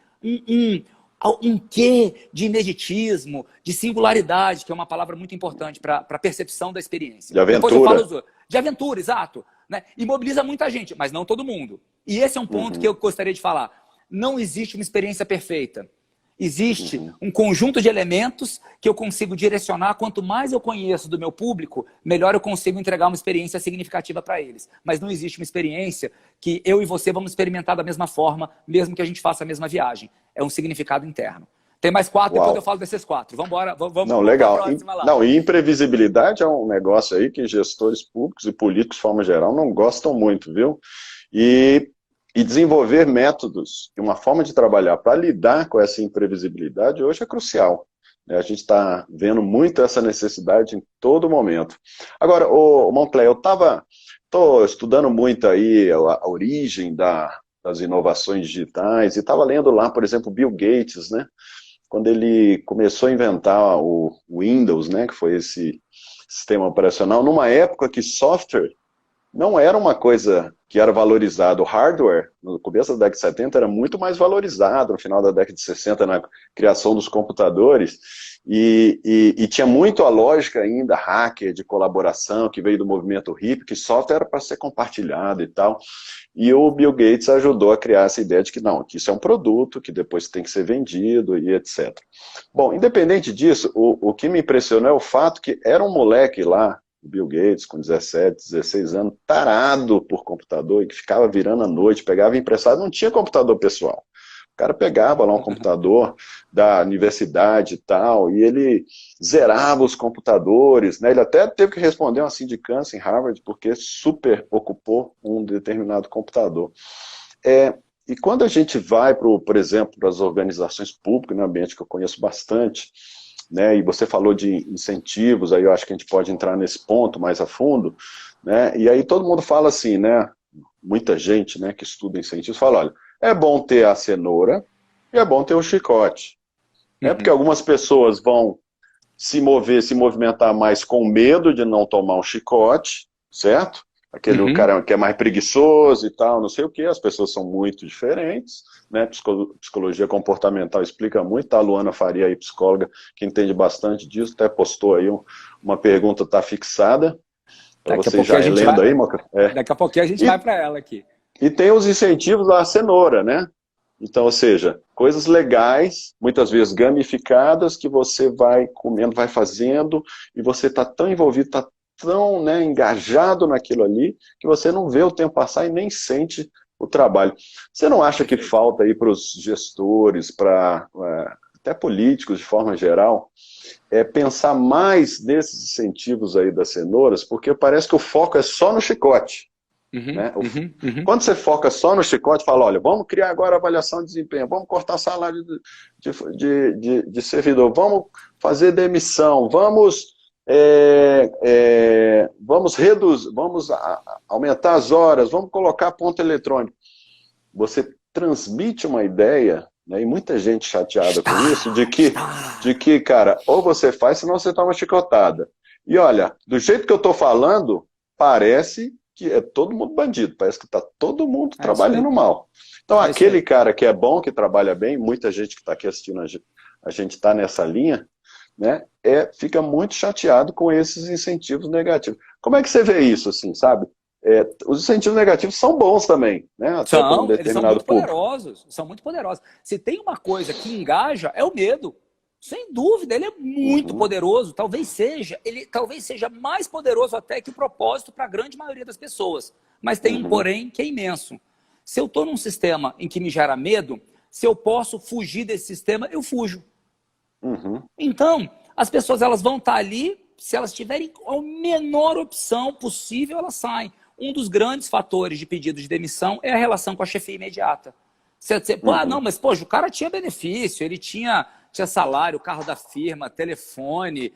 um quê de ineditismo, de singularidade, que é uma palavra muito importante para a percepção da experiência. De aventura. Depois eu falo de aventura, exato. Né? E mobiliza muita gente, mas não todo mundo. E esse é um ponto que eu gostaria de falar. Não existe uma experiência perfeita. Existe um conjunto de elementos que eu consigo direcionar. Quanto mais eu conheço do meu público, melhor eu consigo entregar uma experiência significativa para eles. Mas não existe uma experiência que eu e você vamos experimentar da mesma forma, mesmo que a gente faça a mesma viagem. É um significado interno. Tem mais 4, depois eu falo desses 4. Vamos embora, vamos Não, legal. para a próxima lá. Não, e imprevisibilidade é um negócio aí que gestores públicos e políticos, de forma geral, não gostam muito, viu? E desenvolver métodos e uma forma de trabalhar para lidar com essa imprevisibilidade hoje é crucial. A gente está vendo muito essa necessidade em todo momento. Agora, Moncler, eu estou estudando muito aí a origem das inovações digitais e estava lendo lá, por exemplo, Bill Gates, né? Quando ele começou a inventar o Windows, né, que foi esse sistema operacional, numa época que software não era uma coisa que era valorizado. O hardware, no começo da década de 70, era muito mais valorizado, no final da década de 60, na criação dos computadores, e tinha muito a lógica ainda hacker, de colaboração, que veio do movimento hippie, que software era para ser compartilhado e tal. E o Bill Gates ajudou a criar essa ideia de que não, que isso é um produto, que depois tem que ser vendido e etc. Bom, independente disso, o que me impressionou é o fato que era um moleque lá, Bill Gates, com 17, 16 anos, tarado por computador, e que ficava virando à noite, pegava emprestado, não tinha computador pessoal. O cara pegava lá um computador da universidade e tal, e ele zerava os computadores, né? Ele até teve que responder uma sindicância em Harvard, porque super ocupou um determinado computador. E quando a gente vai, por exemplo, para as organizações públicas, no ambiente que eu conheço bastante, né, e você falou de incentivos, aí eu acho que a gente pode entrar nesse ponto mais a fundo, né, e aí todo mundo fala assim, né, muita gente, né, que estuda incentivos, fala, olha, é bom ter a cenoura e é bom ter o chicote, né, porque algumas pessoas vão se movimentar mais com medo de não tomar um chicote, certo? Aquele cara que é mais preguiçoso e tal, não sei o que, as pessoas são muito diferentes, né? Psicologia comportamental explica muito, tá? A Luana Faria aí, psicóloga, que entende bastante disso, até postou aí uma pergunta, tá fixada, para você já lendo aí, Moca. Daqui a pouquinho a gente vai para ela aqui. E tem os incentivos da cenoura, né? Então, ou seja, coisas legais, muitas vezes gamificadas, que você vai comendo, vai fazendo, e você está tão envolvido, está tão, né, engajado naquilo ali, que você não vê o tempo passar e nem sente o trabalho. Você não acha que falta aí para os gestores, para até políticos de forma geral, pensar mais nesses incentivos aí das cenouras, porque parece que o foco é só no chicote. Né? Quando você foca só no chicote, fala, olha, vamos criar agora avaliação de desempenho, vamos cortar salário de servidor, vamos fazer demissão, vamos reduzir, vamos aumentar as horas, vamos colocar ponto eletrônico. Você transmite uma ideia, né, e muita gente chateada com isso, de que, cara, ou você faz, senão você toma chicotada. E olha, do jeito que eu estou falando, parece que é todo mundo bandido, parece que está todo mundo trabalhando mal. Então, aquele cara que é bom, que trabalha bem, muita gente que está aqui assistindo a gente está nessa linha, né, fica muito chateado com esses incentivos negativos. Como é que você vê isso, assim, sabe? Os incentivos negativos são bons também, né? Até para um determinado eles são muito público. poderosos, são muito poderosos. Se tem uma coisa que engaja, é o medo. Sem dúvida, ele é muito poderoso. Talvez seja mais poderoso até que o propósito para a grande maioria das pessoas. Mas tem um porém que é imenso. Se eu estou num sistema em que me gera medo, se eu posso fugir desse sistema, eu fujo. Então, as pessoas elas vão estar ali, se elas tiverem a menor opção possível, elas saem. Um dos grandes fatores de pedido de demissão é a relação com a chefia imediata. Não, mas poxa, o cara tinha benefício, ele tinha salário, carro da firma, telefone,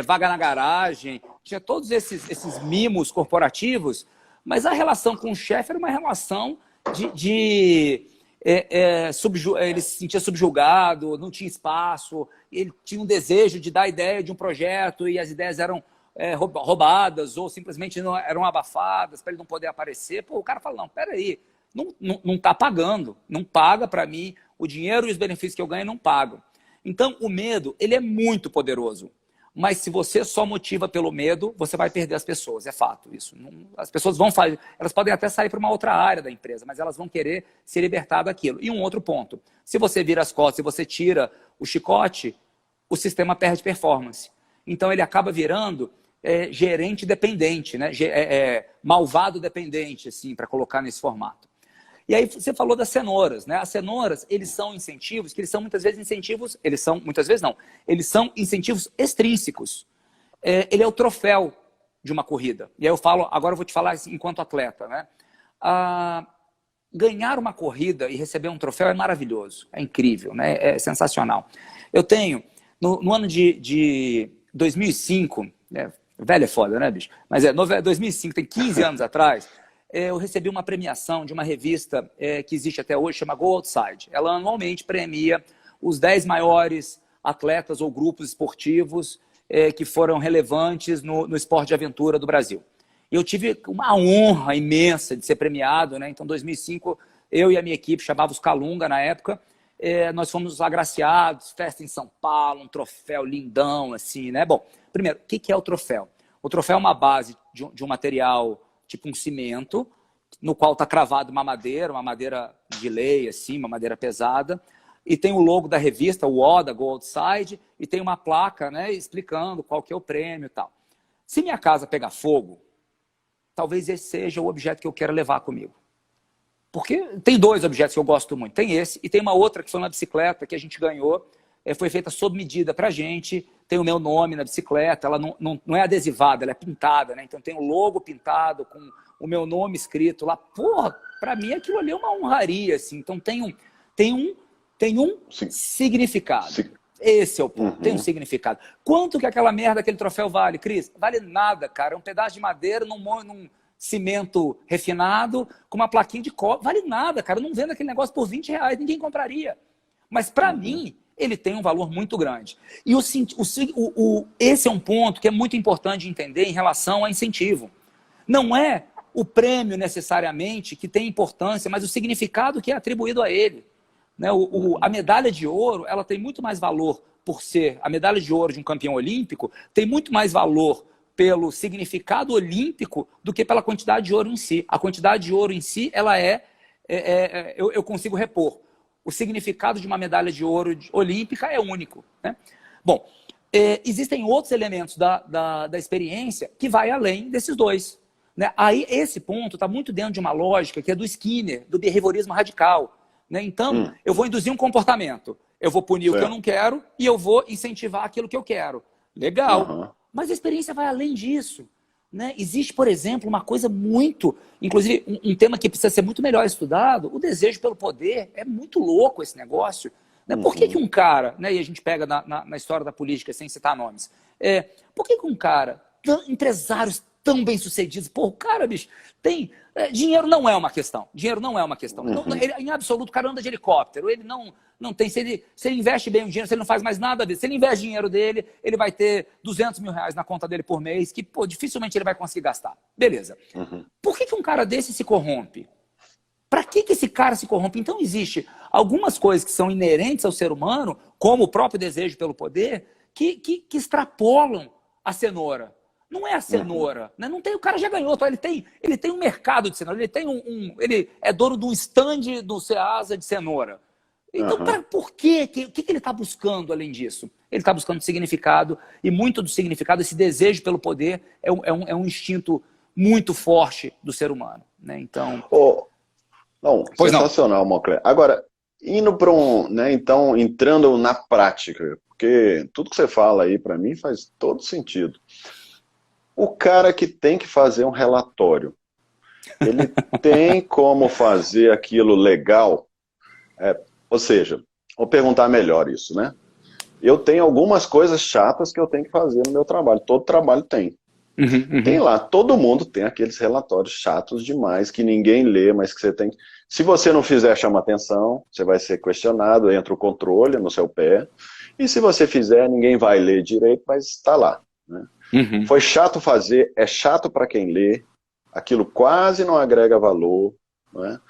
vaga na garagem, tinha todos esses mimos corporativos, mas a relação com o chefe era uma relação ele se sentia subjugado, não tinha espaço, ele tinha um desejo de dar a ideia de um projeto e as ideias eram roubadas ou simplesmente não eram abafadas para ele não poder aparecer. Pô, o cara fala, não, peraí, não está pagando, não paga para mim, o dinheiro e os benefícios que eu ganho não pagam. Então, o medo, ele é muito poderoso. Mas se você só motiva pelo medo, você vai perder as pessoas, é fato isso. As pessoas vão fazer, elas podem até sair para uma outra área da empresa, mas elas vão querer se libertar daquilo. E um outro ponto, se você vira as costas, se você tira o chicote, o sistema perde performance. Então, ele acaba virando gerente dependente, né? Malvado dependente, assim, para colocar nesse formato. E aí você falou das cenouras, né? As cenouras, eles são incentivos, que eles são muitas vezes incentivos, eles são incentivos extrínsecos. Ele é o troféu de uma corrida. E aí agora eu vou te falar enquanto atleta, né? Ganhar uma corrida e receber um troféu é maravilhoso, é incrível, né? É sensacional. Eu tenho, no ano de 2005, velho é foda, né, bicho? Mas 2005, tem 15 anos atrás, eu recebi uma premiação de uma revista que existe até hoje, chama Go Outside. Ela anualmente premia os 10 maiores atletas ou grupos esportivos que foram relevantes no esporte de aventura do Brasil. E eu tive uma honra imensa de ser premiado, né? Então, em 2005, eu e a minha equipe, chamava os Calunga na época, nós fomos agraciados, festa em São Paulo, um troféu lindão, assim, né? Bom, primeiro, o que é o troféu? O troféu é uma base de um material tipo um cimento, no qual está cravado uma madeira de lei, assim, uma madeira pesada, e tem o logo da revista, o O da Go Outside, e tem uma placa, né, explicando qual que é o prêmio e tal. Se minha casa pegar fogo, talvez esse seja o objeto que eu quero levar comigo. Porque tem 2 objetos que eu gosto muito. Tem esse e tem uma outra que foi uma bicicleta que a gente ganhou, foi feita sob medida para a gente, tem o meu nome na bicicleta, ela não é adesivada, ela é pintada, né? Então tem o logo pintado com o meu nome escrito lá. Porra, para mim aquilo ali é uma honraria, assim. Então tem um significado. Sim. Esse é o ponto, tem um significado. Quanto que aquela merda, aquele troféu vale, Cris? Vale nada, cara. É um pedaço de madeira num cimento refinado com uma plaquinha de cobre. Vale nada, cara. Eu não vendo aquele negócio por R$20, ninguém compraria. Mas para mim, ele tem um valor muito grande. E esse é um ponto que é muito importante de entender em relação a incentivo. Não é o prêmio necessariamente que tem importância, mas o significado que é atribuído a ele. Né? A medalha de ouro, ela tem muito mais valor por ser a medalha de ouro de um campeão olímpico, tem muito mais valor pelo significado olímpico do que pela quantidade de ouro em si. A quantidade de ouro em si, ela eu consigo repor. O significado de uma medalha de ouro olímpica é único. Né? Bom, existem outros elementos da experiência que vai além desses 2. Né? Aí, esse ponto está muito dentro de uma lógica que é do Skinner, do behaviorismo radical. Né? Então, eu vou induzir um comportamento. Eu vou punir o que eu não quero e eu vou incentivar aquilo que eu quero. Legal. Uhum. Mas a experiência vai além disso. Né? Existe, por exemplo, uma coisa muito... Inclusive, um tema que precisa ser muito melhor estudado, o desejo pelo poder. É muito louco esse negócio. Né? Por que um cara... Né, e a gente pega na história da política, sem citar nomes. Por que um cara, empresários tão bem-sucedidos... Pô, o cara, bicho, tem... dinheiro não é uma questão. Dinheiro não é uma questão. Não, ele, em absoluto, o cara anda de helicóptero. Ele não tem... Se ele investe bem o dinheiro, se ele não faz mais nada a ver. Se ele investe dinheiro dele, ele vai ter 200 mil reais na conta dele por mês, que, pô, dificilmente ele vai conseguir gastar. Beleza. Por que um cara desse se corrompe? Para que esse cara se corrompe? Então, existe algumas coisas que são inerentes ao ser humano, como o próprio desejo pelo poder, que extrapolam a cenoura. Não é a cenoura. Né? Não tem, o cara já ganhou. Então ele tem um mercado de cenoura. Ele tem ele é dono de um stand do Ceasa de cenoura. Então, por quê? O que ele está buscando além disso? Ele está buscando significado, e muito do significado, esse desejo pelo poder, é um instinto muito forte do ser humano. Né? Então... Não, sensacional, Moncler. Agora, indo para né, então, entrando na prática, porque tudo que você fala aí, para mim, faz todo sentido. O cara que tem que fazer um relatório, ele tem como fazer aquilo legal? Ou seja, vou perguntar melhor isso, né? Eu tenho algumas coisas chatas que eu tenho que fazer no meu trabalho. Todo trabalho tem. Tem lá, todo mundo tem aqueles relatórios chatos demais, que ninguém lê, mas que você tem que... Se você não fizer, chama atenção, você vai ser questionado, entra o controle no seu pé. E se você fizer, ninguém vai ler direito, mas está lá. Né? Foi chato fazer, é chato para quem lê, aquilo quase não agrega valor, né?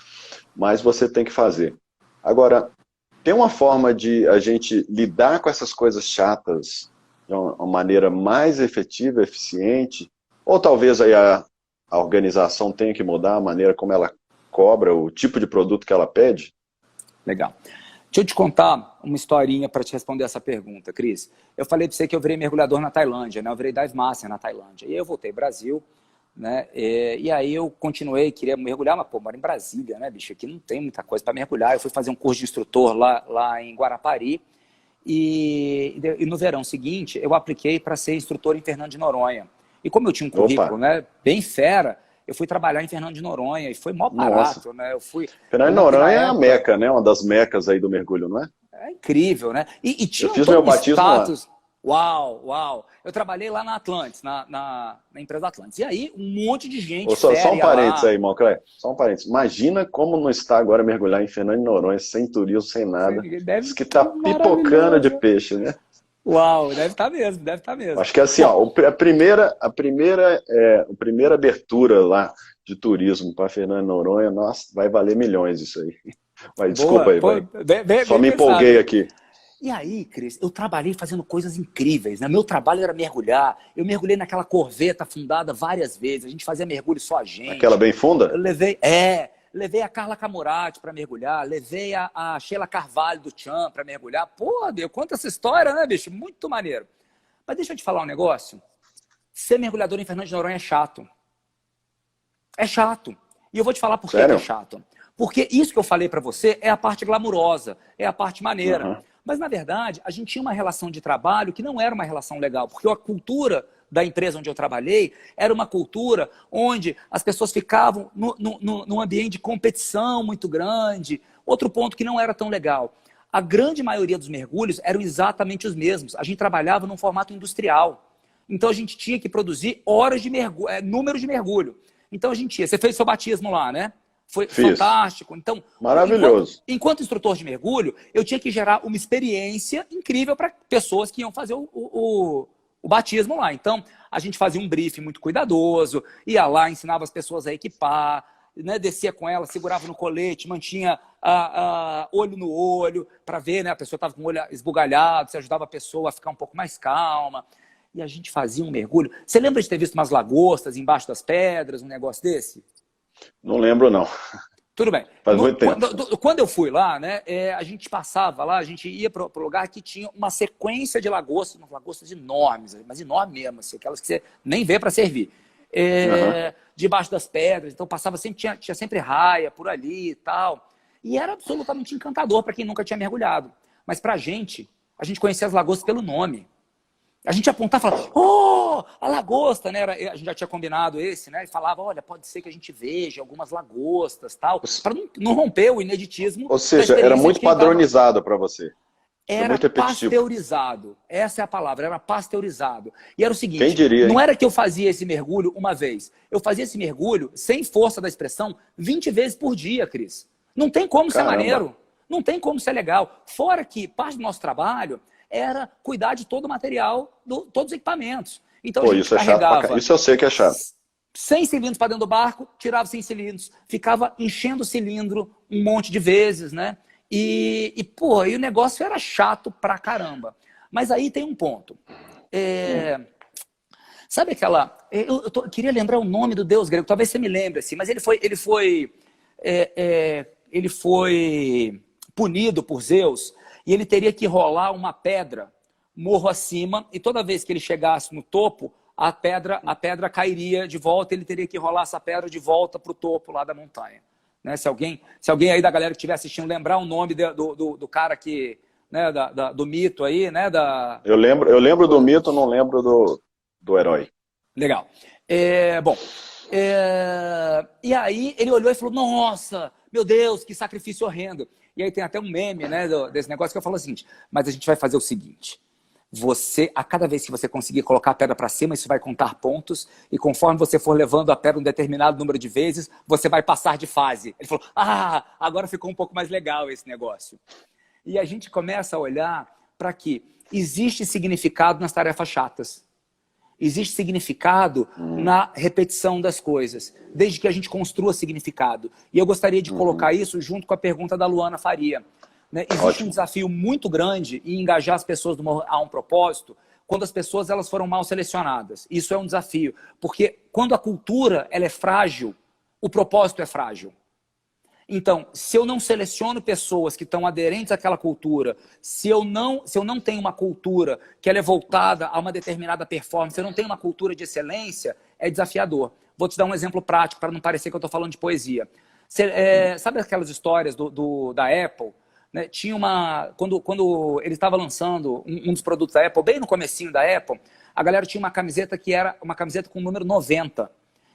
Mas você tem que fazer. Agora, tem uma forma de a gente lidar com essas coisas chatas de uma maneira mais efetiva, eficiente, ou talvez aí a organização tenha que mudar a maneira como ela cobra, o tipo de produto que ela pede? Legal. Deixa eu te contar uma historinha para te responder essa pergunta, Cris. Eu falei para você que eu virei mergulhador na Tailândia, né? Eu virei dive master na Tailândia. E aí eu voltei ao Brasil, né? E aí eu continuei, queria mergulhar, mas pô, moro em Brasília, né, bicho? Aqui não tem muita coisa para mergulhar. Eu fui fazer um curso de instrutor lá em Guarapari. E no verão seguinte, eu apliquei para ser instrutor em Fernando de Noronha. E como eu tinha um currículo, né, bem fera, eu fui trabalhar em Fernando de Noronha e foi mó barato, né? Fernando de Noronha é a meca, né? Uma das mecas aí do mergulho, não é? É incrível, né? E tinha eu fiz meu batismo status... lá. Uau! Eu trabalhei lá na Atlantis, na empresa Atlantis. E aí, um monte de gente só um parênteses aí, Moncler. Só um parênteses. Imagina como não está agora mergulhar em Fernando de Noronha, sem turismo, sem nada. Diz que tá pipocando de peixe, né? Uau, deve estar mesmo. Acho que assim, ó, a primeira abertura lá de turismo para Fernando de Noronha, nossa, vai valer milhões isso aí. Mas desculpa aí, vai. Só me empolguei aqui. E aí, Cris, eu trabalhei fazendo coisas incríveis, né? Meu trabalho era mergulhar. Eu mergulhei naquela corveta afundada várias vezes. A gente fazia mergulho só a gente. Aquela bem funda? Eu levei a Carla Camurati para mergulhar, levei a Sheila Carvalho do Tchan para mergulhar. Pô, eu conto essa história, né, bicho? Muito maneiro. Mas deixa eu te falar um negócio. Ser mergulhador em Fernando de Noronha é chato. É chato. E eu vou te falar por que é chato. Porque isso que eu falei para você é a parte glamurosa, é a parte maneira. Mas, na verdade, a gente tinha uma relação de trabalho que não era uma relação legal, porque a cultura da empresa onde eu trabalhei era uma cultura onde as pessoas ficavam num ambiente de competição muito grande. Outro ponto que não era tão legal. A grande maioria dos mergulhos eram exatamente os mesmos. A gente trabalhava num formato industrial. Então, a gente tinha que produzir horas de mergulho, números de mergulho. Então, a gente ia... Você fez seu batismo lá, né? Foi fantástico. Então, maravilhoso. Enquanto instrutor de mergulho, eu tinha que gerar uma experiência incrível para pessoas que iam fazer o batismo lá. Então, a gente fazia um briefing muito cuidadoso, ia lá, ensinava as pessoas a equipar, né, descia com ela, segurava no colete, mantinha olho no olho, para ver, né, a pessoa estava com o olho esbugalhado, você ajudava a pessoa a ficar um pouco mais calma. E a gente fazia um mergulho. Você lembra de ter visto umas lagostas embaixo das pedras, um negócio desse? Não lembro, não. Tudo bem. Faz muito tempo. Quando eu fui lá, né, a gente passava lá, a gente ia para o lugar que tinha uma sequência de lagostas, umas lagostas enormes, mas enormes mesmo, assim, aquelas que você nem vê para servir. Debaixo das pedras, então passava sempre, tinha sempre raia por ali e tal. E era absolutamente encantador para quem nunca tinha mergulhado. Mas para a gente conhecia as lagostas pelo nome. A gente apontava e falava, oh, a lagosta, né? A gente já tinha combinado esse, né? E falava, olha, pode ser que a gente veja algumas lagostas, tal, para não romper o ineditismo. Ou seja, era muito padronizado para você. Era muito repetitivo. Pasteurizado. Essa é a palavra, era pasteurizado. E era o seguinte, quem diria, não era que eu fazia esse mergulho uma vez. Eu fazia esse mergulho, sem força da expressão, 20 vezes por dia, Cris. Não tem como ser maneiro. Não tem como ser legal. Fora que parte do nosso trabalho era cuidar de todo o material, todos os equipamentos. Então a gente carregava... Isso eu sei que é chato. 100 cilindros para dentro do barco, tirava 100 cilindros. Ficava enchendo o cilindro um monte de vezes, né? E o negócio era chato pra caramba. Mas aí tem um ponto. Sabe aquela... Eu queria lembrar o nome do deus grego, talvez você me lembre, assim, mas ele foi punido por Zeus e ele teria que rolar uma pedra morro acima, e toda vez que ele chegasse no topo, a pedra cairia de volta, ele teria que rolar essa pedra de volta para o topo lá da montanha. Né? Se alguém aí da galera que estiver assistindo lembrar o nome do cara que, né, do mito aí, né? Eu lembro do mito, não lembro do herói. Legal. E aí ele olhou e falou, nossa, meu Deus, que sacrifício horrendo. E aí tem até um meme, né, desse negócio que eu falo o seguinte, mas a gente vai fazer o seguinte, a cada vez que você conseguir colocar a pedra para cima, isso vai contar pontos, e conforme você for levando a pedra um determinado número de vezes, você vai passar de fase. Ele falou, agora ficou um pouco mais legal esse negócio. E a gente começa a olhar para que existe significado nas tarefas chatas. Existe significado na repetição das coisas, desde que a gente construa significado. E eu gostaria de colocar isso junto com a pergunta da Luana Faria. Né? Existe um desafio muito grande em engajar as pessoas a um propósito quando as pessoas elas foram mal selecionadas. Isso é um desafio, porque quando a cultura ela é frágil, o propósito é frágil. Então, se eu não seleciono pessoas que estão aderentes àquela cultura, se eu não tenho uma cultura que ela é voltada a uma determinada performance, se eu não tenho uma cultura de excelência, é desafiador. Vou te dar um exemplo prático para não parecer que eu estou falando de poesia. Sabe aquelas histórias da Apple? Né? Tinha quando ele estava lançando um dos produtos da Apple, bem no comecinho da Apple, a galera tinha uma camiseta que era uma camiseta com o número 90.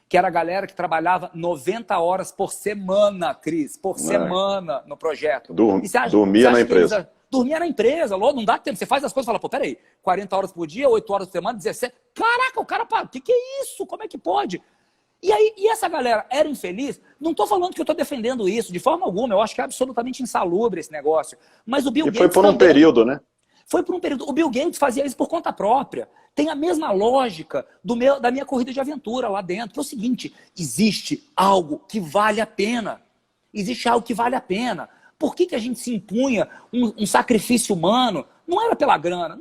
Que era a galera que trabalhava 90 horas por semana, Cris, semana no projeto. Dormia na empresa. Dormia na empresa, logo não dá tempo. Você faz as coisas e fala, pô, peraí, 40 horas por dia, 8 horas por semana, 17. Caraca, o cara, o que é isso? Como é que pode? E essa galera era infeliz? Não estou falando que eu estou defendendo isso, de forma alguma. Eu acho que é absolutamente insalubre esse negócio. Mas o Bill Gates foi por um período, né? Foi por um período. O Bill Gates fazia isso por conta própria. Tem a mesma lógica da minha corrida de aventura lá dentro, que é o seguinte, existe algo que vale a pena. Existe algo que vale a pena. Por que a gente se impunha um sacrifício humano? Não era pela grana.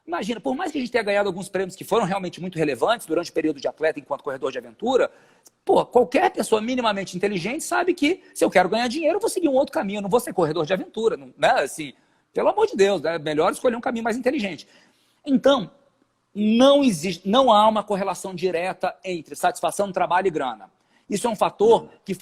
Imagina, por mais que a gente tenha ganhado alguns prêmios que foram realmente muito relevantes durante o período de atleta enquanto corredor de aventura, qualquer pessoa minimamente inteligente sabe que se eu quero ganhar dinheiro, eu vou seguir um outro caminho, eu não vou ser corredor de aventura. Né? Assim, pelo amor de Deus, é melhor escolher um caminho mais inteligente. Então, não há uma correlação direta entre satisfação no trabalho e grana. Isso é um fator que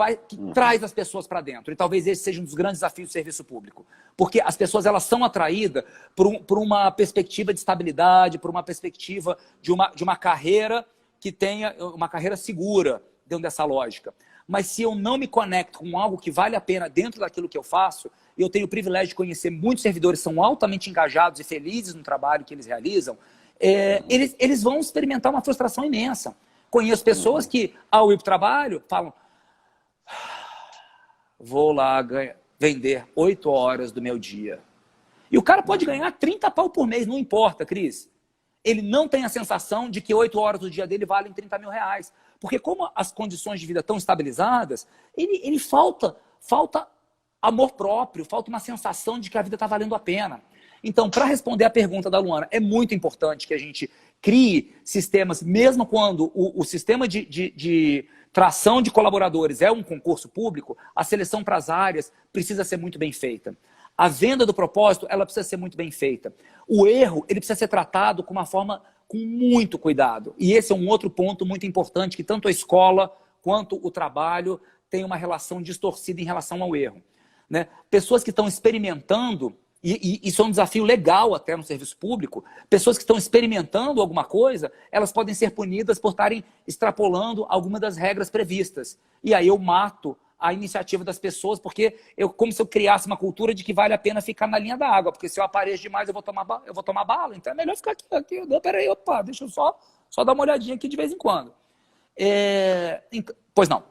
traz as pessoas para dentro. E talvez esse seja um dos grandes desafios do serviço público. Porque as pessoas elas são atraídas por uma perspectiva de estabilidade, por uma perspectiva de uma carreira que tenha uma carreira segura dentro dessa lógica. Mas se eu não me conecto com algo que vale a pena dentro daquilo que eu faço, eu tenho o privilégio de conhecer muitos servidores que são altamente engajados e felizes no trabalho que eles realizam, eles vão experimentar uma frustração imensa. Conheço pessoas que, ao ir para o trabalho, falam, vou lá vender 8 horas do meu dia. E o cara pode ganhar 30 pau por mês, não importa, Cris. Ele não tem a sensação de que 8 horas do dia dele valem 30 mil reais. Porque como as condições de vida estão estabilizadas, ele falta amor próprio, falta uma sensação de que a vida está valendo a pena. Então, para responder a pergunta da Luana, é muito importante que a gente crie sistemas, mesmo quando o sistema de tração de colaboradores é um concurso público, a seleção para as áreas precisa ser muito bem feita. A venda do propósito, ela precisa ser muito bem feita. O erro, ele precisa ser tratado com muito cuidado. E esse é um outro ponto muito importante, que tanto a escola quanto o trabalho têm uma relação distorcida em relação ao erro. Né? Pessoas que estão experimentando isso é um desafio legal até no serviço público. Pessoas que estão experimentando alguma coisa, elas podem ser punidas por estarem extrapolando alguma das regras previstas. E aí eu mato a iniciativa das pessoas, porque como se eu criasse uma cultura de que vale a pena ficar na linha da água, porque se eu apareço demais eu vou tomar bala, então é melhor ficar aqui. Não, peraí, opa, deixa eu só dar uma olhadinha aqui de vez em quando. Pois não.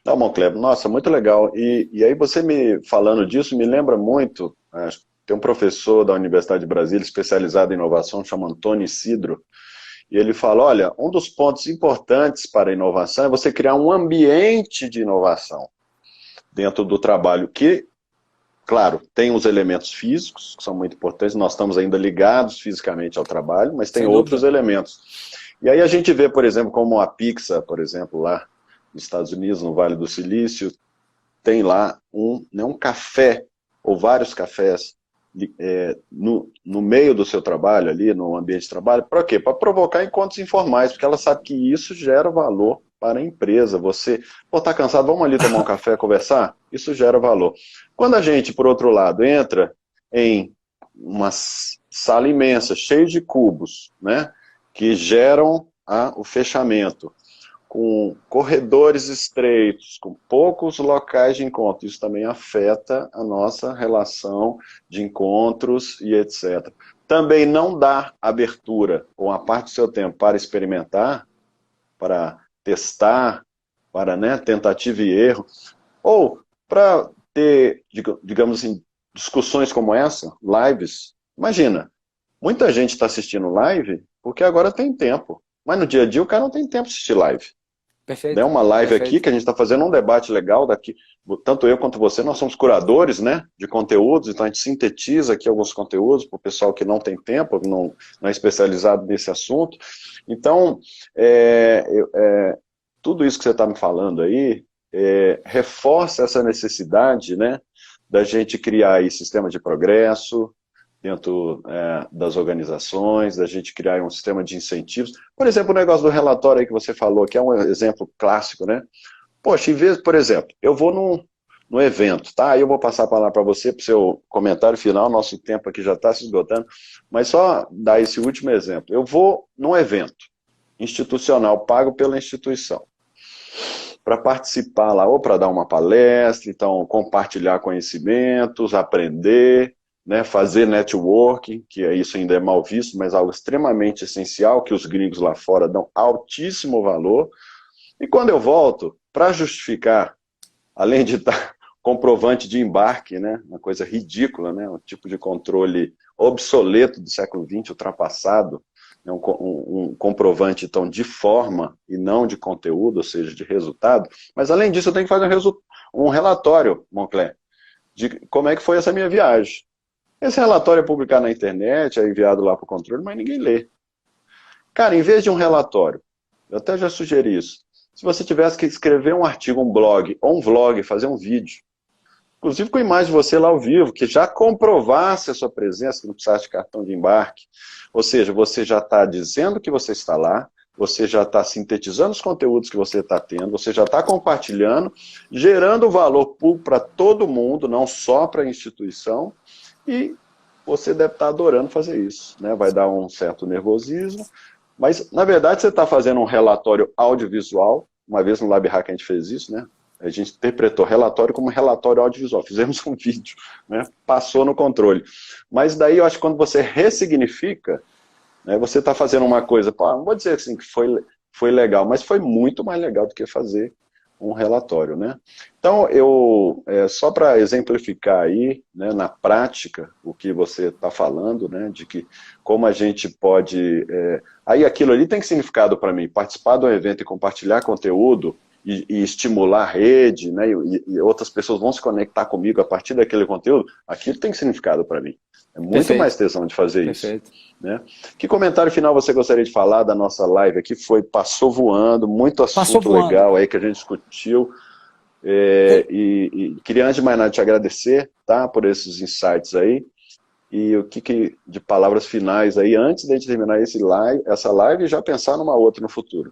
Não, Moncler, nossa, muito legal. E aí você me falando disso me lembra muito, tem um professor da Universidade de Brasília especializado em inovação, chama Antônio Isidro, e ele fala, olha, um dos pontos importantes para a inovação é você criar um ambiente de inovação dentro do trabalho que, claro, tem os elementos físicos, que são muito importantes, nós estamos ainda ligados fisicamente ao trabalho, mas tem outros elementos. E aí a gente vê, por exemplo, como a Pixar, por exemplo, lá nos Estados Unidos, no Vale do Silício, tem lá um café, ou vários cafés, no meio do seu trabalho, ali no ambiente de trabalho. Para quê? Para provocar encontros informais, porque ela sabe que isso gera valor para a empresa. Você, tá cansado, vamos ali tomar um café, conversar? Isso gera valor. Quando a gente, por outro lado, entra em uma sala imensa, cheia de cubos, né, que geram o fechamento, com corredores estreitos, com poucos locais de encontro, isso também afeta a nossa relação de encontros e etc. Também não dá abertura, ou uma parte do seu tempo, para experimentar, para testar, para, né, tentativa e erro, ou para ter, digamos assim, discussões como essa, lives. Imagina, muita gente está assistindo live porque agora tem tempo, mas no dia a dia o cara não tem tempo de assistir live. Perfeito. Né, uma live Perfeito. aqui que a gente está fazendo um debate legal daqui, tanto eu quanto você, nós somos curadores, né, de conteúdos, então a gente sintetiza aqui alguns conteúdos para o pessoal que não tem tempo, não é especializado nesse assunto. Então, tudo isso que você está me falando aí reforça essa necessidade, né, da gente criar aí sistema de progresso dentro das organizações, da gente criar um sistema de incentivos. Por exemplo, o negócio do relatório aí que você falou, que é um exemplo clássico, né? Poxa, em vez, por exemplo, eu vou num evento, tá? Aí eu vou passar a palavra para você, para o seu comentário final, nosso tempo aqui já está se esgotando, mas só dar esse último exemplo. Eu vou num evento institucional, pago pela instituição, para participar lá, ou para dar uma palestra, então compartilhar conhecimentos, aprender, né, fazer networking, que isso ainda é mal visto, mas algo extremamente essencial, que os gringos lá fora dão altíssimo valor. E quando eu volto, para justificar, além de estar comprovante de embarque, né, uma coisa ridícula, né, um tipo de controle obsoleto do século XX, ultrapassado, né, um comprovante então de forma e não de conteúdo, ou seja, de resultado. Mas além disso eu tenho que fazer um relatório, Moncler, de como é que foi essa minha viagem. Esse relatório é publicado na internet, é enviado lá para o controle, mas ninguém lê. Cara, em vez de um relatório, eu até já sugeri isso, se você tivesse que escrever um artigo, um blog, ou um vlog, fazer um vídeo, inclusive com imagem de você lá ao vivo, que já comprovasse a sua presença, que não precisasse de cartão de embarque, ou seja, você já está dizendo que você está lá, você já está sintetizando os conteúdos que você está tendo, você já está compartilhando, gerando valor público para todo mundo, não só para a instituição, e você deve estar adorando fazer isso, né? Vai dar um certo nervosismo, mas na verdade você está fazendo um relatório audiovisual. Uma vez no LabHack a gente fez isso, né? A gente interpretou relatório como relatório audiovisual, fizemos um vídeo, né? Passou no controle. Mas daí eu acho que quando você ressignifica, né, você está fazendo uma coisa, pô, não vou dizer assim que foi legal, mas foi muito mais legal do que fazer um relatório, né? Então, só para exemplificar aí, né, na prática, o que você está falando, né, de que como a gente pode... aí aquilo ali tem significado para mim, participar de um evento e compartilhar conteúdo e estimular a rede, né, e outras pessoas vão se conectar comigo a partir daquele conteúdo, aquilo tem significado para mim. É muito Perfeito. mais tesão de fazer Perfeito. isso. Né? Que comentário final você gostaria de falar da nossa live aqui? Passou voando, muito assunto legal aí que a gente discutiu. E queria, antes de mais nada, te agradecer, tá, por esses insights aí. E o que de palavras finais aí, antes de a gente terminar essa live, e já pensar numa outra no futuro.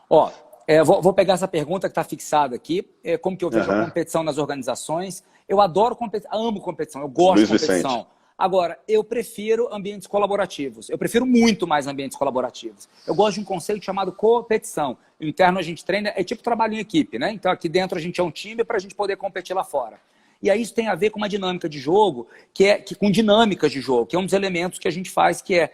Ó, Vou pegar essa pergunta que está fixada aqui. Como que eu vejo a competição nas organizações? Eu adoro competição, amo competição, eu gosto de competição. Vicente. Agora, eu prefiro ambientes colaborativos. Eu prefiro muito mais ambientes colaborativos. Eu gosto de um conceito chamado competição. No interno a gente treina, é tipo trabalho em equipe, né? Então aqui dentro a gente é um time para a gente poder competir lá fora. E aí isso tem a ver com uma dinâmica de jogo, com dinâmicas de jogo, que é um dos elementos que a gente faz, que é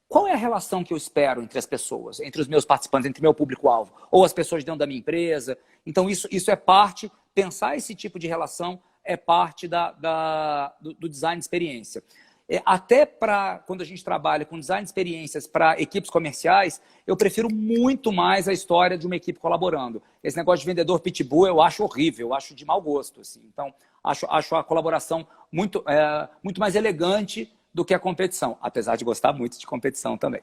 qual é a relação que eu espero entre as pessoas, entre os meus participantes, entre meu público-alvo, ou as pessoas dentro da minha empresa. Então isso é parte, pensar esse tipo de relação é parte do design de experiência. Até quando a gente trabalha com design de experiências para equipes comerciais, eu prefiro muito mais a história de uma equipe colaborando. Esse negócio de vendedor pitbull eu acho horrível, eu acho de mau gosto. Assim. Então, acho a colaboração muito mais elegante do que a competição, apesar de gostar muito de competição também.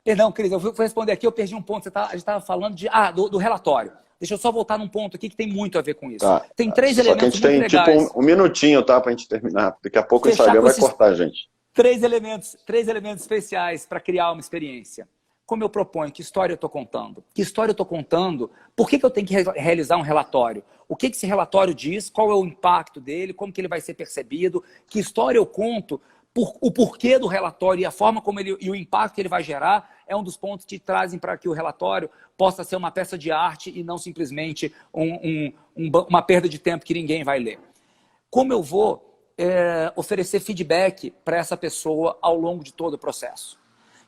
Perdão, Cris, eu vou responder aqui, eu perdi um ponto. A gente estava falando do relatório. Deixa eu só voltar num ponto aqui que tem muito a ver com isso. Tá. Tem 3 elementos muito legais. Só que a gente tem tipo um minutinho, tá, pra gente terminar. Daqui a pouco o Instagram vai cortar a gente. 3 elementos especiais para criar uma experiência. Como eu proponho? Que história eu estou contando? Que história eu estou contando? Por que eu tenho que realizar um relatório? O que esse relatório diz? Qual é o impacto dele? Como que ele vai ser percebido? Que história eu conto? O porquê do relatório e a forma como e o impacto que ele vai gerar é um dos pontos que trazem para que o relatório possa ser uma peça de arte e não simplesmente uma perda de tempo que ninguém vai ler. Como eu vou oferecer feedback para essa pessoa ao longo de todo o processo?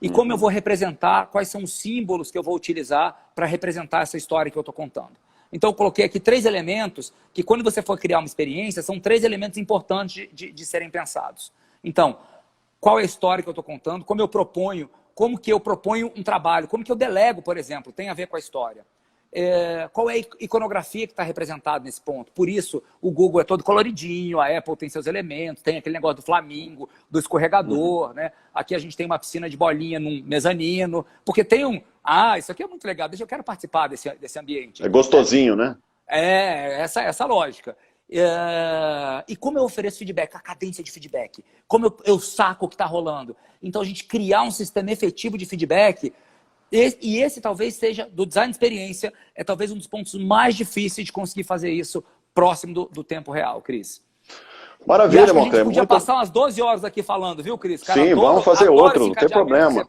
E como eu vou representar, quais são os símbolos que eu vou utilizar para representar essa história que eu estou contando? Então eu coloquei aqui 3 elementos que quando você for criar uma experiência, são 3 elementos importantes de serem pensados. Então, qual é a história que eu estou contando? Como que eu proponho um trabalho? Como que eu delego, por exemplo? Tem a ver com a história. Qual é a iconografia que está representada nesse ponto? Por isso, o Google é todo coloridinho, a Apple tem seus elementos, tem aquele negócio do flamingo, do escorregador, né? Aqui a gente tem uma piscina de bolinha num mezanino, porque tem isso aqui é muito legal, eu quero participar desse ambiente. É gostosinho, né? Essa lógica. E como eu ofereço feedback, a cadência de feedback, como eu saco o que está rolando. Então, a gente criar um sistema efetivo de feedback, e esse talvez seja, do design de experiência, é talvez um dos pontos mais difíceis de conseguir fazer isso próximo do tempo real, Cris. Maravilha, Moncler. A gente podia passar umas 12 horas aqui falando, viu, Cris? Sim, vamos fazer outro, não tem problema.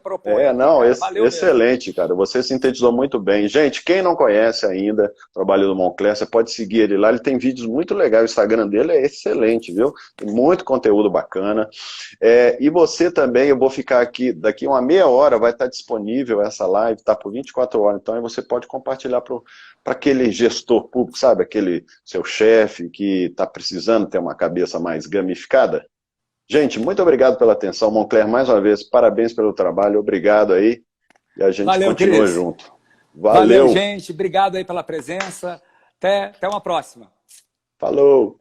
Excelente, cara. Você sintetizou muito bem. Gente, quem não conhece ainda o trabalho do Moncler, você pode seguir ele lá, ele tem vídeos muito legais, o Instagram dele é excelente, viu? Tem muito conteúdo bacana. E você também, eu vou ficar aqui, daqui uma meia hora vai estar disponível essa live, tá por 24 horas, então aí você pode compartilhar para aquele gestor público, sabe? Aquele seu chefe que está precisando ter uma cabeça mais gamificada. Gente, muito obrigado pela atenção, Moncler, mais uma vez, parabéns pelo trabalho, obrigado aí, e a gente continua Cris. junto. Valeu, gente, obrigado aí pela presença, até uma próxima. Falou!